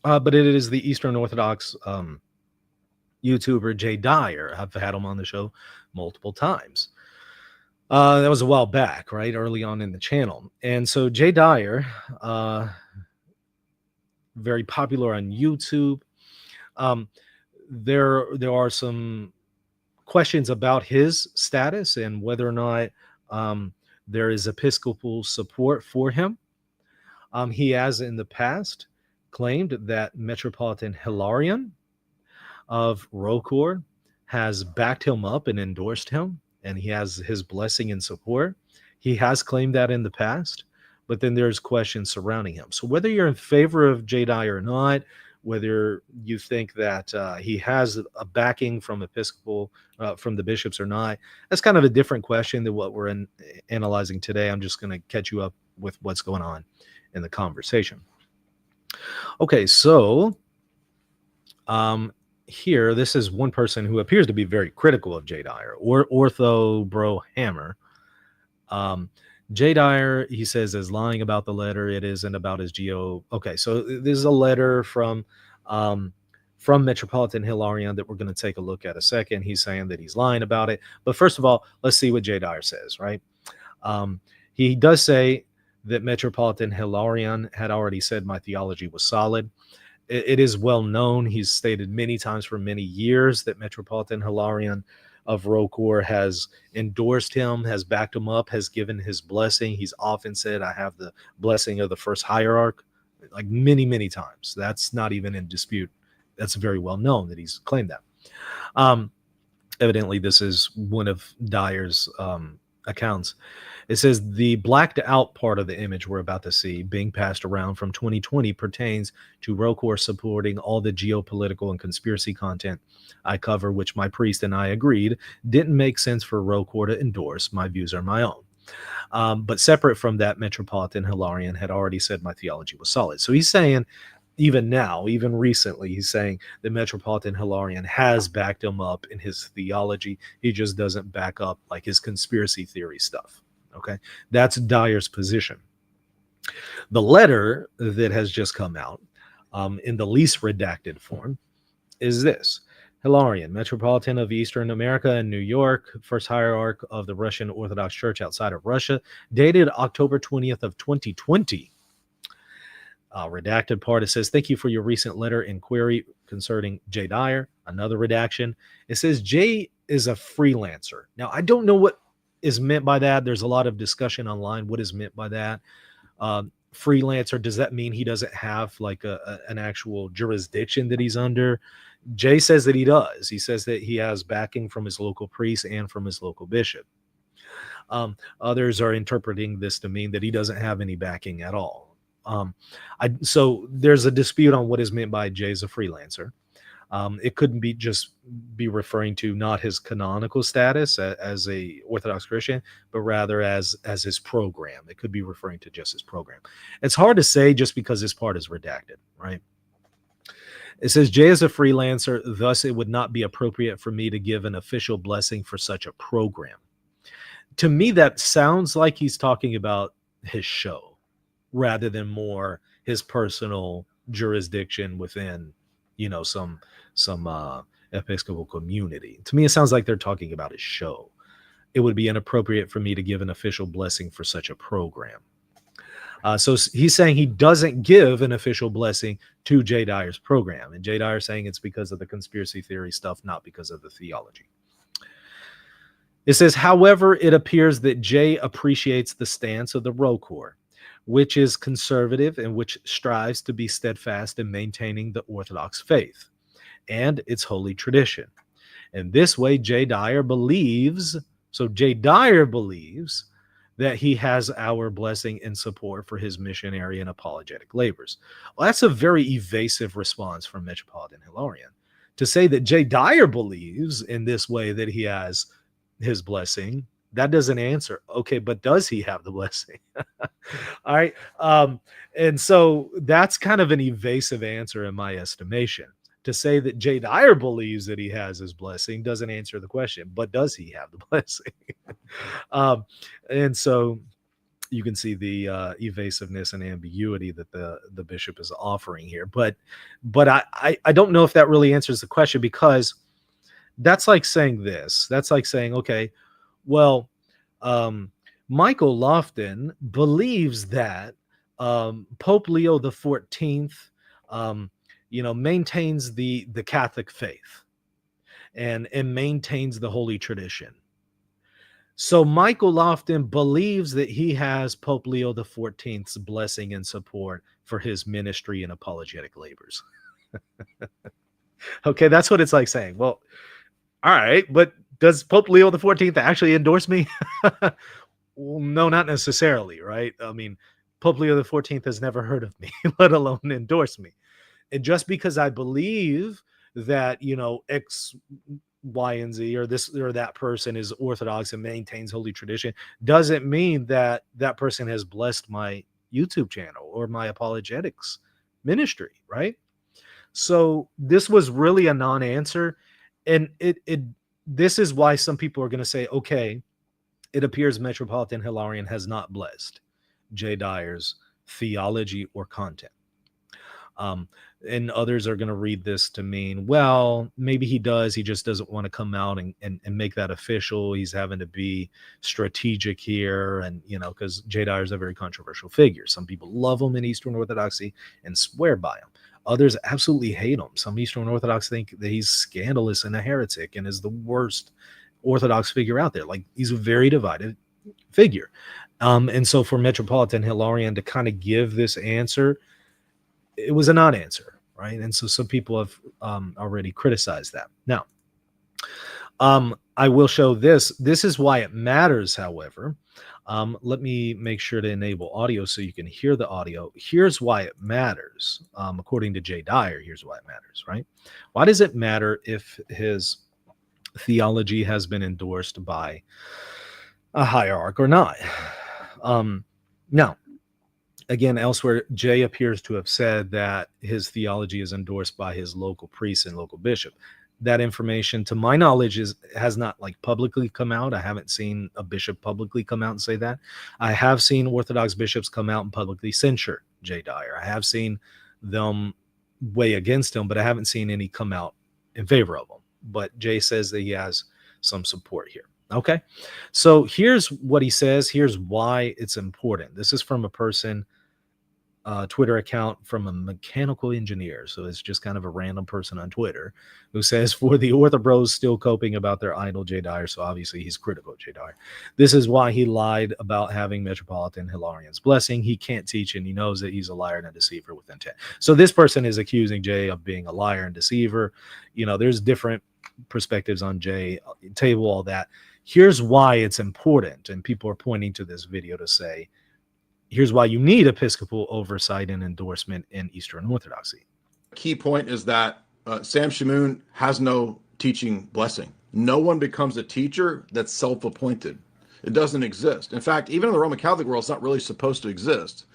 but it is the Eastern Orthodox YouTuber Jay Dyer. I've had him on the show multiple times. That was a while back, right? Early on in the channel. And so Jay Dyer, very popular on YouTube. There are some questions about his status and whether or not there is episcopal support for him. He has in the past claimed that Metropolitan Hilarion of ROCOR has backed him up and endorsed him, and he has his blessing and support. He has claimed that in the past, but then there's questions surrounding him. So whether you're in favor of Jay Dyer or not, whether you think that he has a backing from episcopal, from the bishops or not, that's kind of a different question than what we're analyzing today. I'm just going to catch you up with what's going on in the conversation. Okay, so here, this is one person who appears to be very critical of Jay Dyer, or Ortho Bro Hammer. Um, Jay Dyer, he says, is lying about the letter. It isn't about his geo. Okay, so this is a letter from Metropolitan Hilarion that we're going to take a look at a second. He's saying that he's lying about it. But first of all, let's see what Jay Dyer says, right? He does say that Metropolitan Hilarion had already said my theology was solid. It is well known. He's stated many times for many years that Metropolitan Hilarion of ROCOR has endorsed him, has backed him up, has given his blessing. He's often said, I have the blessing of the first hierarch, like many, many times. That's not even in dispute. That's very well known that he's claimed that. Evidently, this is one of Dyer's accounts. It says the blacked out part of the image we're about to see being passed around from 2020 pertains to ROCOR supporting all the geopolitical and conspiracy content I cover, which my priest and I agreed didn't make sense for ROCOR to endorse. My views are my own. But separate from that, Metropolitan Hilarion had already said my theology was solid. So he's saying, even now, even recently, he's saying that Metropolitan Hilarion has backed him up in his theology. He just doesn't back up like his conspiracy theory stuff. Okay, that's Dyer's position. The letter that has just come out in the least redacted form is this. Hilarion, Metropolitan of Eastern America and New York, first hierarch of the Russian Orthodox Church outside of Russia, dated October 20th of 2020. Redacted part, it says, thank you for your recent letter inquiry concerning Jay Dyer. Another redaction. It says Jay is a freelancer. Now, I don't know what is meant by that. There's a lot of discussion online. What is meant by that? Freelancer, does that mean he doesn't have like an actual jurisdiction that he's under? Jay says that he does. He says that he has backing from his local priest and from his local bishop. Others are interpreting this to mean that he doesn't have any backing at all. So there's a dispute on what is meant by Jay's a freelancer. It couldn't be referring to not his canonical status as a Orthodox Christian, but rather as his program. It could be referring to just his program. It's hard to say just because this part is redacted, right? It says, Jay is a freelancer, thus it would not be appropriate for me to give an official blessing for such a program. To me, that sounds like he's talking about his show rather than more his personal jurisdiction within, some episcopal community. To me, it sounds like they're talking about his show. It would be inappropriate for me to give an official blessing for such a program. So he's saying he doesn't give an official blessing to Jay Dyer's program. And Jay Dyer saying it's because of the conspiracy theory stuff, not because of the theology. It says, however, it appears that Jay appreciates the stance of the ROCOR, which is conservative and which strives to be steadfast in maintaining the Orthodox faith and its holy tradition. And this way, Jay Dyer believes that he has our blessing and support for his missionary and apologetic labors. Well, that's a very evasive response from Metropolitan Hilarion. To say that Jay Dyer believes in this way that he has his blessing, that doesn't answer. Okay, but does he have the blessing? All right. And so that's kind of an evasive answer in my estimation. To say that Jay Dyer believes that he has his blessing doesn't answer the question, but does he have the blessing? And so you can see the evasiveness and ambiguity that the bishop is offering here. But I don't know if that really answers the question, because that's like saying this. That's like saying, okay, well, Michael Lofton believes that Pope Leo the 14th, maintains the Catholic faith and maintains the holy tradition. So Michael Lofton believes that he has Pope Leo the 14th's blessing and support for his ministry and apologetic labors. Okay, that's what it's like saying. Well, all right, but does Pope Leo the 14th actually endorse me? Well, no, not necessarily, right? I mean, Pope Leo the 14th has never heard of me, let alone endorse me. And just because I believe that, X, Y, and Z, or this or that person is Orthodox and maintains holy tradition, doesn't mean that that person has blessed my YouTube channel or my apologetics ministry, right? So this was really a non-answer. And this is why some people are going to say, okay, it appears Metropolitan Hilarion has not blessed Jay Dyer's theology or content. And others are going to read this to mean, well, maybe he does. He just doesn't want to come out and make that official. He's having to be strategic here. And, because Jay Dyer is a very controversial figure. Some people love him in Eastern Orthodoxy and swear by him. Others absolutely hate him. Some Eastern Orthodox think that he's scandalous and a heretic and is the worst Orthodox figure out there. Like, he's a very divided figure. And so for Metropolitan Hilarion to kind of give this answer, it was a non-answer, right? And so some people have already criticized that. Now, I will show this. This is why it matters, however. Let me make sure to enable audio so you can hear the audio. Here's why it matters. According to Jay Dyer, here's why it matters, right? Why does it matter if his theology has been endorsed by a hierarch or not? Now, again, elsewhere, Jay appears to have said that his theology is endorsed by his local priest and local bishop. That information, to my knowledge, has not publicly come out. I haven't seen a bishop publicly come out and say that. I have seen Orthodox bishops come out and publicly censure Jay Dyer. I have seen them weigh against him, but I haven't seen any come out in favor of him. But Jay says that he has some support here. Okay, so here's what he says. Here's why it's important. This is from a person, Twitter account from a mechanical engineer. So it's just kind of a random person on Twitter who says, for the Orthobros still coping about their idol Jay Dyer. So obviously he's critical of Jay Dyer. This is why he lied about having Metropolitan Hilarion's blessing. He can't teach, and he knows that he's a liar and a deceiver with intent. So this person is accusing Jay of being a liar and deceiver. There's different perspectives on Jay, table all that. Here's why it's important. And people are pointing to this video to say, here's why you need episcopal oversight and endorsement in Eastern Orthodoxy. Key point is that Sam Shamoun has no teaching blessing. No one becomes a teacher that's self-appointed. It doesn't exist. In fact, even in the Roman Catholic world, it's not really supposed to exist.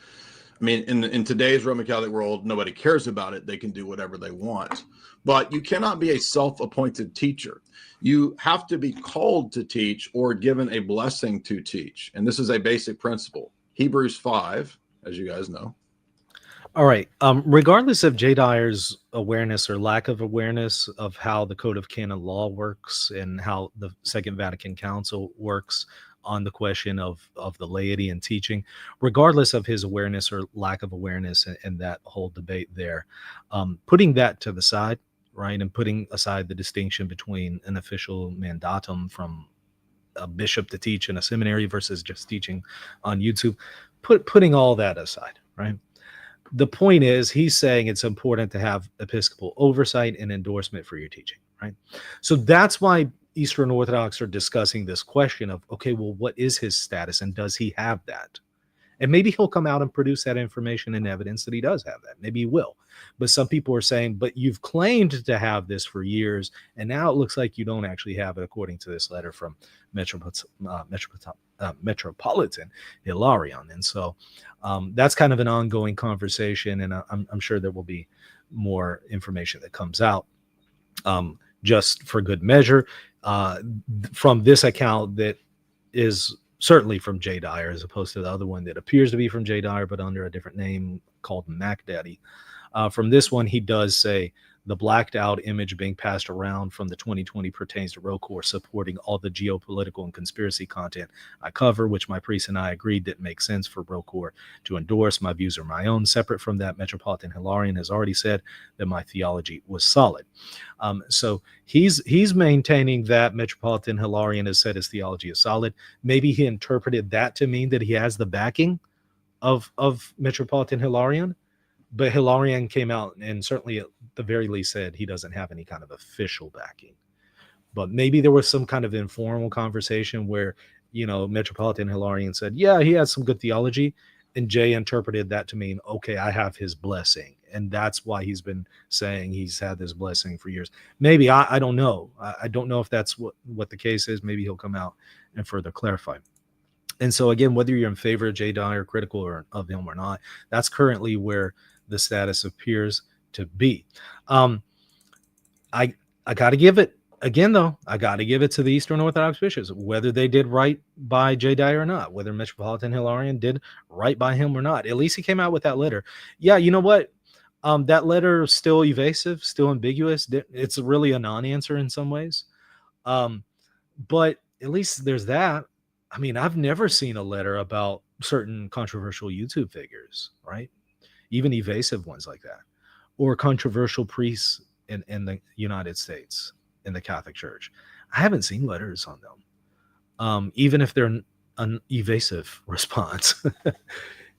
I mean, in today's Roman Catholic world, nobody cares about it. They can do whatever they want. But you cannot be a self-appointed teacher. You have to be called to teach or given a blessing to teach. And this is a basic principle. Hebrews 5, as you guys know. All right. Regardless of Jay Dyer's awareness or lack of awareness of how the Code of Canon Law works and how the Second Vatican Council works on the question of the laity and teaching, regardless of his awareness or lack of awareness and that whole debate there, putting that to the side, right, and putting aside the distinction between an official mandatum from a bishop to teach in a seminary versus just teaching on YouTube, putting all that aside, right? The point is, he's saying it's important to have episcopal oversight and endorsement for your teaching, right? So that's why Eastern Orthodox are discussing this question of, okay, well, what is his status and does he have that? And maybe he'll come out and produce that information and evidence that he does have that. Maybe he will. But some people are saying, but you've claimed to have this for years, and now it looks like you don't actually have it, according to this letter from Metropolitan Hilarion. And so that's kind of an ongoing conversation, and I'm sure there will be more information that comes out. Just for good measure, from this account that is certainly from Jay Dyer, as opposed to the other one that appears to be from Jay Dyer, but under a different name called Mac Daddy. From this one, he does say the blacked out image being passed around from the 2020 pertains to ROCOR supporting all the geopolitical and conspiracy content I cover, which my priest and I agreed didn't make sense for ROCOR to endorse. My views are my own. Separate from that, Metropolitan Hilarion has already said that my theology was solid. So he's maintaining that Metropolitan Hilarion has said his theology is solid. Maybe he interpreted that to mean that he has the backing of Metropolitan Hilarion. But Hilarion came out and certainly at the very least said he doesn't have any kind of official backing. But maybe there was some kind of informal conversation where, Metropolitan Hilarion said, yeah, he has some good theology. And Jay interpreted that to mean, okay, I have his blessing. And that's why he's been saying he's had this blessing for years. Maybe, I don't know. I don't know if that's what the case is. Maybe he'll come out and further clarify. And so again, whether you're in favor of Jay Dyer, critical of him or not, that's currently where the status appears to be. I got to give it Again, though, I got to give it to the Eastern Orthodox bishops, whether they did right by Jay Dyer or not, whether Metropolitan Hilarion did right by him or not. At least he came out with that letter. Yeah, you know what? That letter is still evasive, still ambiguous. It's really a non-answer in some ways. But at least there's that. I mean, I've never seen a letter about certain controversial YouTube figures, right? Even evasive ones like that, or controversial priests in the United States, in the Catholic Church. I haven't seen letters on them, even if they're an evasive response.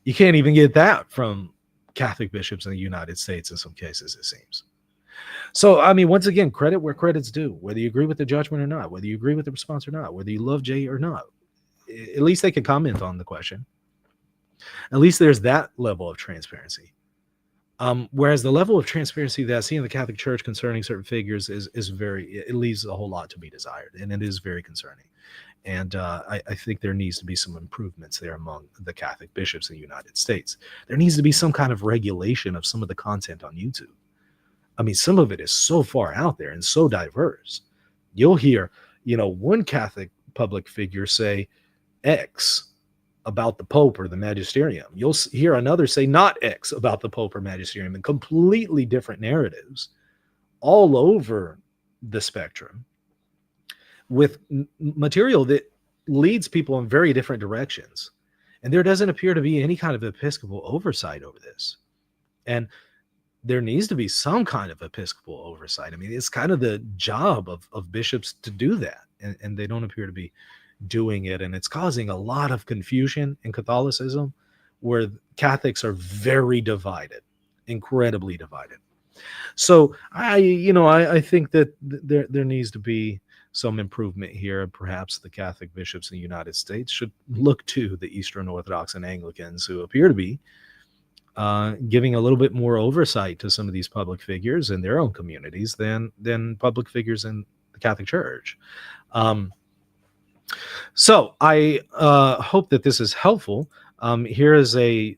You can't even get that from Catholic bishops in the United States in some cases, it seems. So, I mean, once again, credit where credit's due, whether you agree with the judgment or not, whether you agree with the response or not, whether you love Jay or not. At least they can comment on the question. At least there's that level of transparency. Whereas the level of transparency that I see in the Catholic Church concerning certain figures is very, it leaves a whole lot to be desired, and it is very concerning. And I think there needs to be some improvements there among the Catholic bishops in the United States. There needs to be some kind of regulation of some of the content on YouTube. I mean, some of it is so far out there and so diverse. You'll hear, one Catholic public figure say X about the Pope or the magisterium. You'll hear another say not X about the Pope or magisterium, and completely different narratives all over the spectrum with material that leads people in very different directions. And there doesn't appear to be any kind of episcopal oversight over this. And there needs to be some kind of episcopal oversight. I mean, it's kind of the job of bishops to do that, and they don't appear to be doing it. And it's causing a lot of confusion in Catholicism, where Catholics are very divided, incredibly divided. So I think that there needs to be some improvement here. Perhaps the Catholic bishops in the United States should look to the Eastern Orthodox and Anglicans, who appear to be giving a little bit more oversight to some of these public figures in their own communities than public figures in the Catholic Church. So I hope that this is helpful. Here is a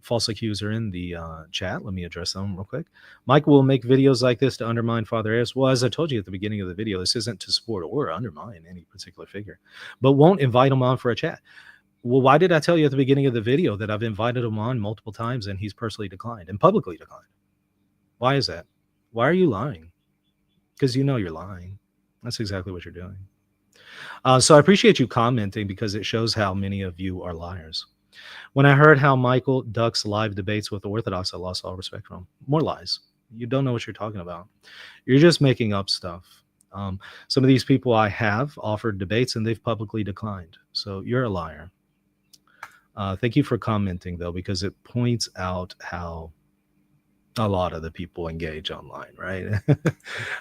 false accuser in the chat. Let me address them real quick. Mike will make videos like this to undermine Father Ayers. Well, as I told you at the beginning of the video, this isn't to support or undermine any particular figure, but won't invite him on for a chat. Well, why did I tell you at the beginning of the video that I've invited him on multiple times and he's personally declined and publicly declined? Why is that? Why are you lying? Because you're lying. That's exactly what you're doing. So I appreciate you commenting, because it shows how many of you are liars. When I heard how Michael ducks live debates with the Orthodox, I lost all respect for him. More lies. You don't know what you're talking about. You're just making up stuff. Some of these people I have offered debates and they've publicly declined. So you're a liar. Thank you for commenting, though, because it points out how a lot of the people engage online, right?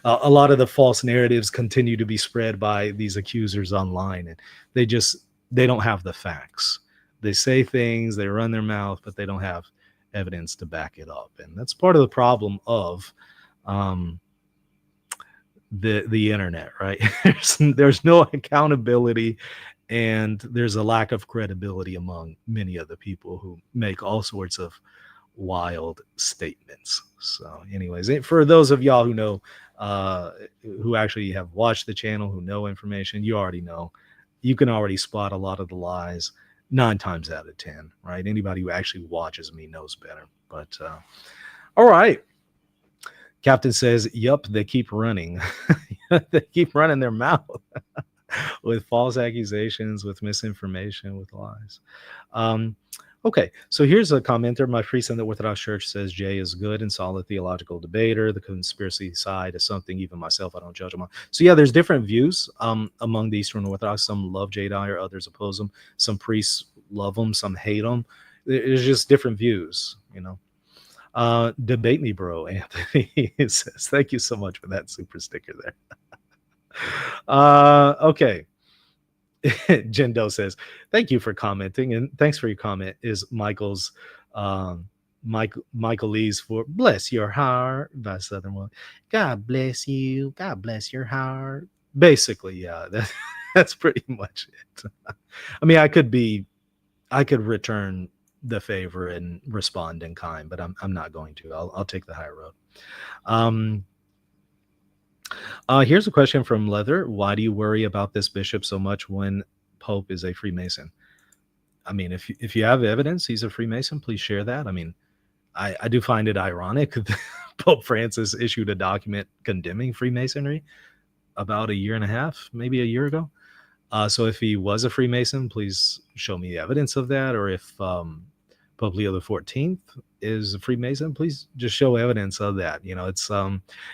A lot of the false narratives continue to be spread by these accusers online, and they don't have the facts. They say things, they run their mouth, but they don't have evidence to back it up. And that's part of the problem of the internet, right? There's no accountability, and there's a lack of credibility among many of the people who make all sorts of wild statements. So anyways, for those of y'all who know, who actually have watched the channel, who know information, you already know. You can already spot a lot of the lies 9 times out of 10, right? Anybody who actually watches me knows better. But all right. Captain says, yup, they keep running. They keep running their mouth with false accusations, with misinformation, with lies. Okay, so here's a commenter. My priest in the Orthodox Church says Jay is good and solid theological debater. The conspiracy side is something even myself I don't judge him on. So yeah, there's different views among the Eastern Orthodox. Some love Jay Dyer, others oppose him. Some priests love him, some hate him. There's just different views, Debate me, bro, Anthony says. Thank you so much for that super sticker there. Okay. Jendo says, thank you for commenting, and thanks for your comment. Is Michael's Michael Lee's for bless your heart by Southern One. God bless you. God bless your heart. Basically, yeah, that's pretty much it. I mean, I could return the favor and respond in kind, but I'm not going to. I'll take the high road. Here's a question from Leather. Why do you worry about this bishop so much when Pope is a Freemason? I mean, if you have evidence he's a Freemason, please share that. I mean, I do find it ironic that Pope Francis issued a document condemning Freemasonry about a year and a half, maybe a year ago. So if he was a Freemason, please show me evidence of that. Or if Pope Leo the 14th is a Freemason, please just show evidence of that. You know,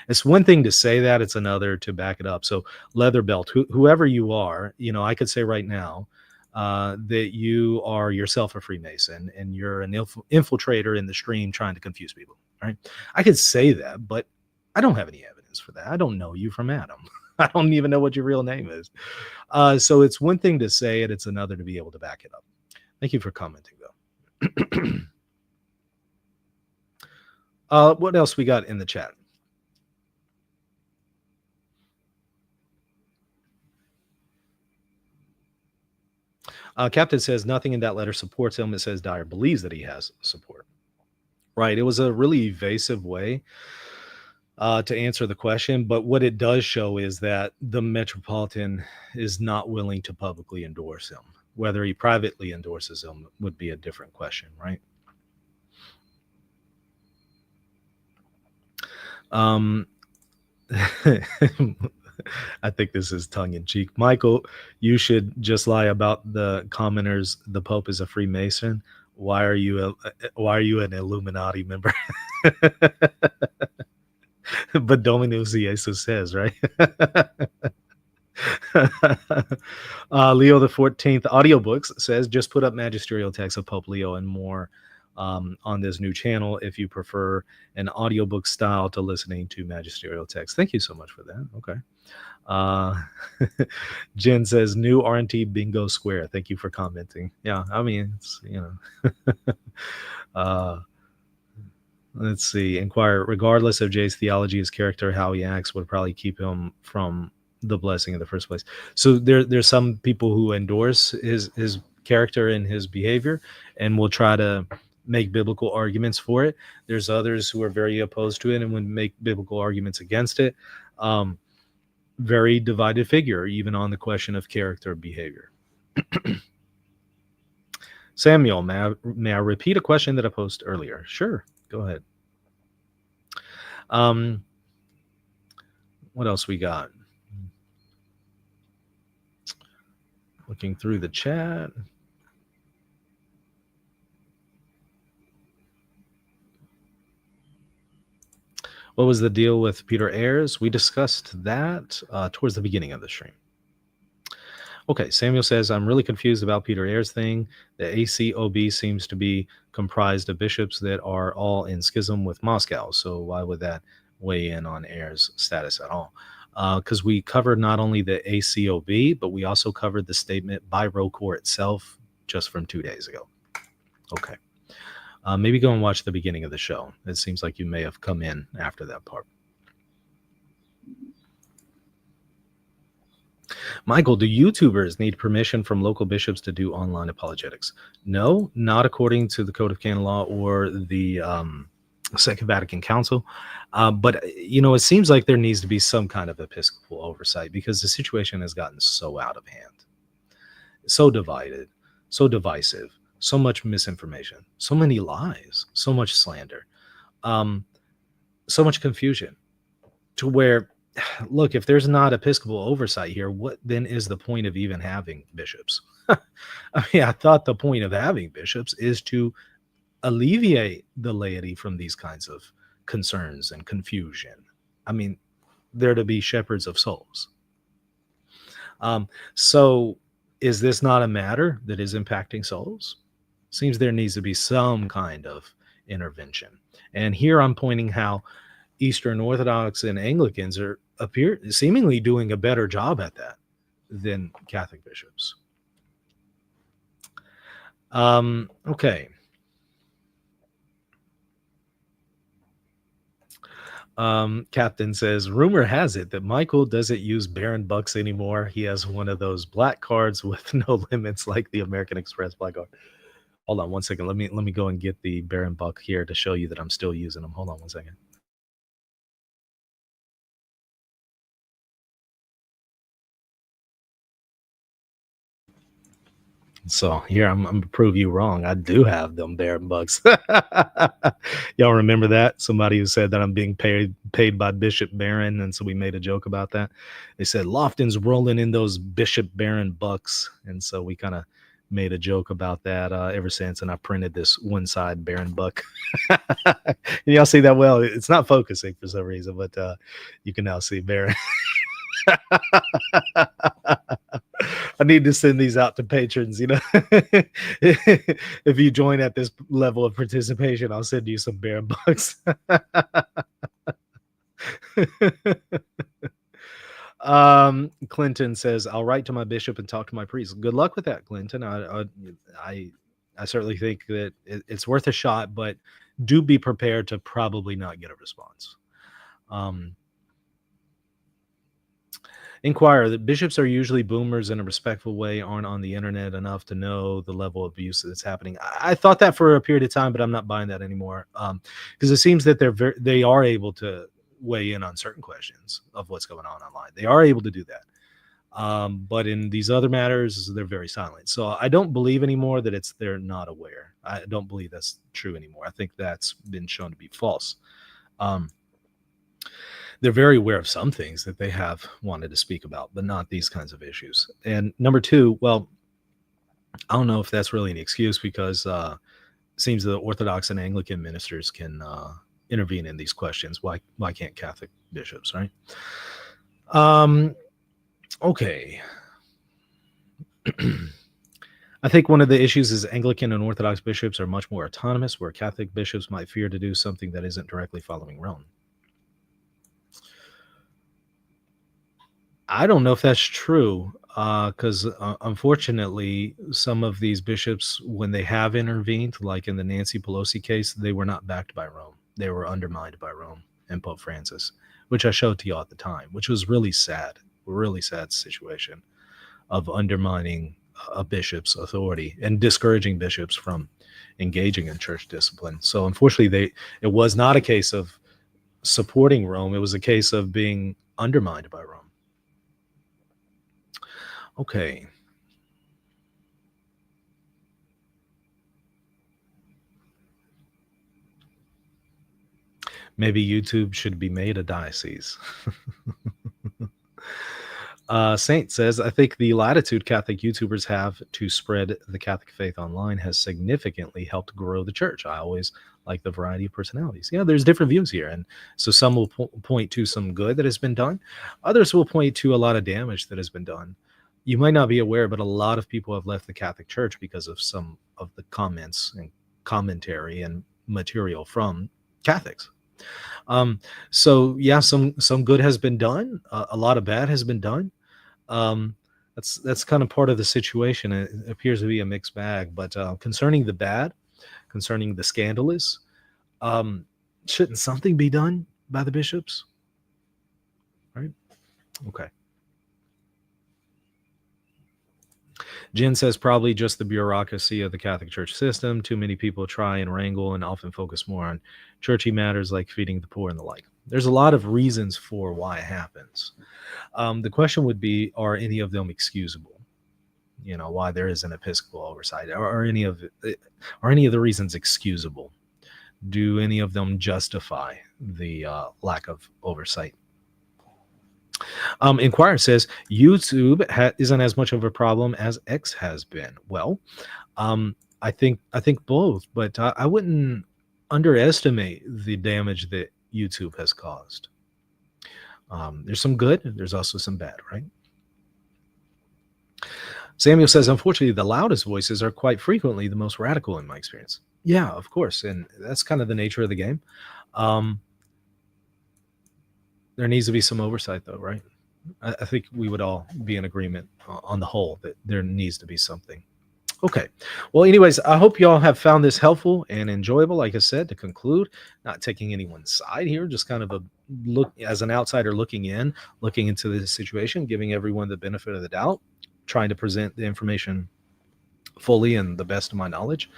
it's one thing to say that, it's another to back it up. So Leather Belt, whoever you are, you know, I could say right now that you are yourself a Freemason and you're an infiltrator in the stream trying to confuse people. Right? I could say that, but I don't have any evidence for that. I don't know you from Adam. I don't even know what your real name is. So it's one thing to say it, it's another to be able to back it up. Thank you for commenting, though. What else we got in the chat? Captain says nothing in that letter supports him. It says Dyer believes that he has support. Right. It was a really evasive way to answer the question. But what it does show is that the Metropolitan is not willing to publicly endorse him. Whether he privately endorses him would be a different question, right? I think this is tongue-in-cheek. Michael, you should just lie about the commenters. The Pope is a Freemason. Why are you an Illuminati member? But Dominus Jesus says, right? Leo the 14th audiobooks says, just put up magisterial texts of Pope Leo and more on this new channel if you prefer an audiobook style to listening to magisterial text. Thank you so much for that. Okay. Jen says, new RNT bingo square. Thank you for commenting. Yeah, I mean, it's, you know. Let's see. Inquire, regardless of Jay's theology, his character, how he acts would probably keep him from the blessing in the first place. So there's some people who endorse his character and his behavior and will try to make biblical arguments for it. There's others who are very opposed to it and would make biblical arguments against it. Very divided figure, even on the question of character behavior. Samuel, may I repeat a question that I posed earlier? Sure, go ahead. What else we got? Looking through the chat. What was the deal with Peter Ayres? We discussed that towards the beginning of the stream. Okay, Samuel says, I'm really confused about Peter Ayres' thing. The ACOB seems to be comprised of bishops that are all in schism with Moscow. So why would that weigh in on Ayres' status at all? Because we covered not only the ACOB, but we also covered the statement by ROCOR itself just from 2 days ago. Okay. Maybe go and watch the beginning of the show. It seems like you may have come in after that part. Michael, do YouTubers need permission from local bishops to do online apologetics? No, not according to the Code of Canon Law or the Second Vatican Council. But, you know, it seems like there needs to be some kind of episcopal oversight because the situation has gotten so out of hand, so divided, so divisive, so much misinformation, so many lies, so much slander, so much confusion, to where, look, if there's not episcopal oversight here, what then is the point of even having bishops? I mean, I thought the point of having bishops is to alleviate the laity from these kinds of concerns and confusion. I mean, they're to be shepherds of souls. So is this not a matter that is impacting souls? Seems there needs to be some kind of intervention. And here I'm pointing how Eastern Orthodox and Anglicans are seemingly doing a better job at that than Catholic bishops. Okay. Captain says, rumor has it that Michael doesn't use Baron Bucks anymore. He has one of those black cards with no limits like the American Express black card. Hold on one second. Let me go and get the Baron Buck here to show you that I'm still using them. Hold on one second. So here I'm gonna prove you wrong. I do have them Baron bucks. Y'all remember that? Somebody who said that I'm being paid by Bishop Barron, and so we made a joke about that. They said Lofton's rolling in those Bishop Barron bucks, and so we kind of made a joke about that ever since. And I printed this one side Baron buck. Y'all see that? Well, it's not focusing for some reason, but you can now see Baron. I need to send these out to patrons, you know. If you join at this level of participation, I'll send you some Baron bucks. Clinton says, I'll write to my bishop and talk to my priest. Good luck with that, Clinton. I certainly think that it's worth a shot, but do be prepared to probably not get a response. Inquire that bishops are usually boomers in a respectful way, aren't on the internet enough to know the level of abuse that's happening. I thought that for a period of time, but I'm not buying that anymore, because it seems that they are able to weigh in on certain questions of what's going on online. They are able to do that, but in these other matters, they're very silent. So I don't believe anymore that they're not aware. I don't believe that's true anymore. I think that's been shown to be false. They're very aware of some things that they have wanted to speak about, but not these kinds of issues. And number two, well, I don't know if that's really an excuse, because it seems the Orthodox and Anglican ministers can intervene in these questions. Why can't Catholic bishops, right? Okay. I think one of the issues is Anglican and Orthodox bishops are much more autonomous, where Catholic bishops might fear to do something that isn't directly following Rome. I don't know if that's true, because unfortunately, some of these bishops, when they have intervened, like in the Nancy Pelosi case, they were not backed by Rome. They were undermined by Rome and Pope Francis, which I showed to you at the time, which was really sad situation of undermining a bishop's authority and discouraging bishops from engaging in church discipline. So unfortunately, it was not a case of supporting Rome. It was a case of being undermined by Rome. Okay. Maybe YouTube should be made a diocese. Saint says, I think the latitude Catholic YouTubers have to spread the Catholic faith online has significantly helped grow the church. I always like the variety of personalities. Yeah, there's different views here. And so some will point to some good that has been done. Others will point to a lot of damage that has been done. You might not be aware, but a lot of people have left the Catholic Church because of some of the comments and commentary and material from Catholics. So yeah, some good has been done. A lot of bad has been done. That's kind of part of the situation. It appears to be a mixed bag. But concerning the bad, concerning the scandalous, shouldn't something be done by the bishops? Right? Okay. Jen says probably just the bureaucracy of the Catholic Church system. Too many people try and wrangle and often focus more on churchy matters like feeding the poor and the like. There's a lot of reasons for why it happens. The question would be, are any of them excusable? You know, why there is an episcopal oversight? Are any of the reasons excusable? Do any of them justify the lack of oversight? Inquirer says YouTube isn't as much of a problem as X has been. Well, I think both, but I wouldn't underestimate the damage that YouTube has caused. There's some good, there's also some bad, right? Samuel says, unfortunately, the loudest voices are quite frequently the most radical in my experience. Yeah, of course, and that's kind of the nature of the game. There needs to be some oversight, though, right? I think we would all be in agreement on the whole that there needs to be something. Okay. Well, anyways, I hope y'all have found this helpful and enjoyable. Like I said, to conclude, not taking anyone's side here, just kind of a look as an outsider looking into the situation, giving everyone the benefit of the doubt, trying to present the information fully and the best of my knowledge.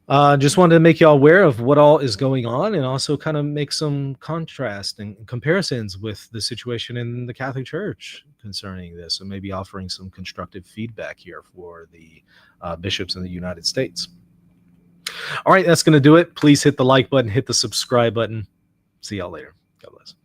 Just wanted to make you all aware of what all is going on, and also kind of make some contrast and comparisons with the situation in the Catholic Church concerning this, and maybe offering some constructive feedback here for the bishops in the United States. All right, that's going to do it. Please hit the like button, hit the subscribe button. See y'all later. God bless.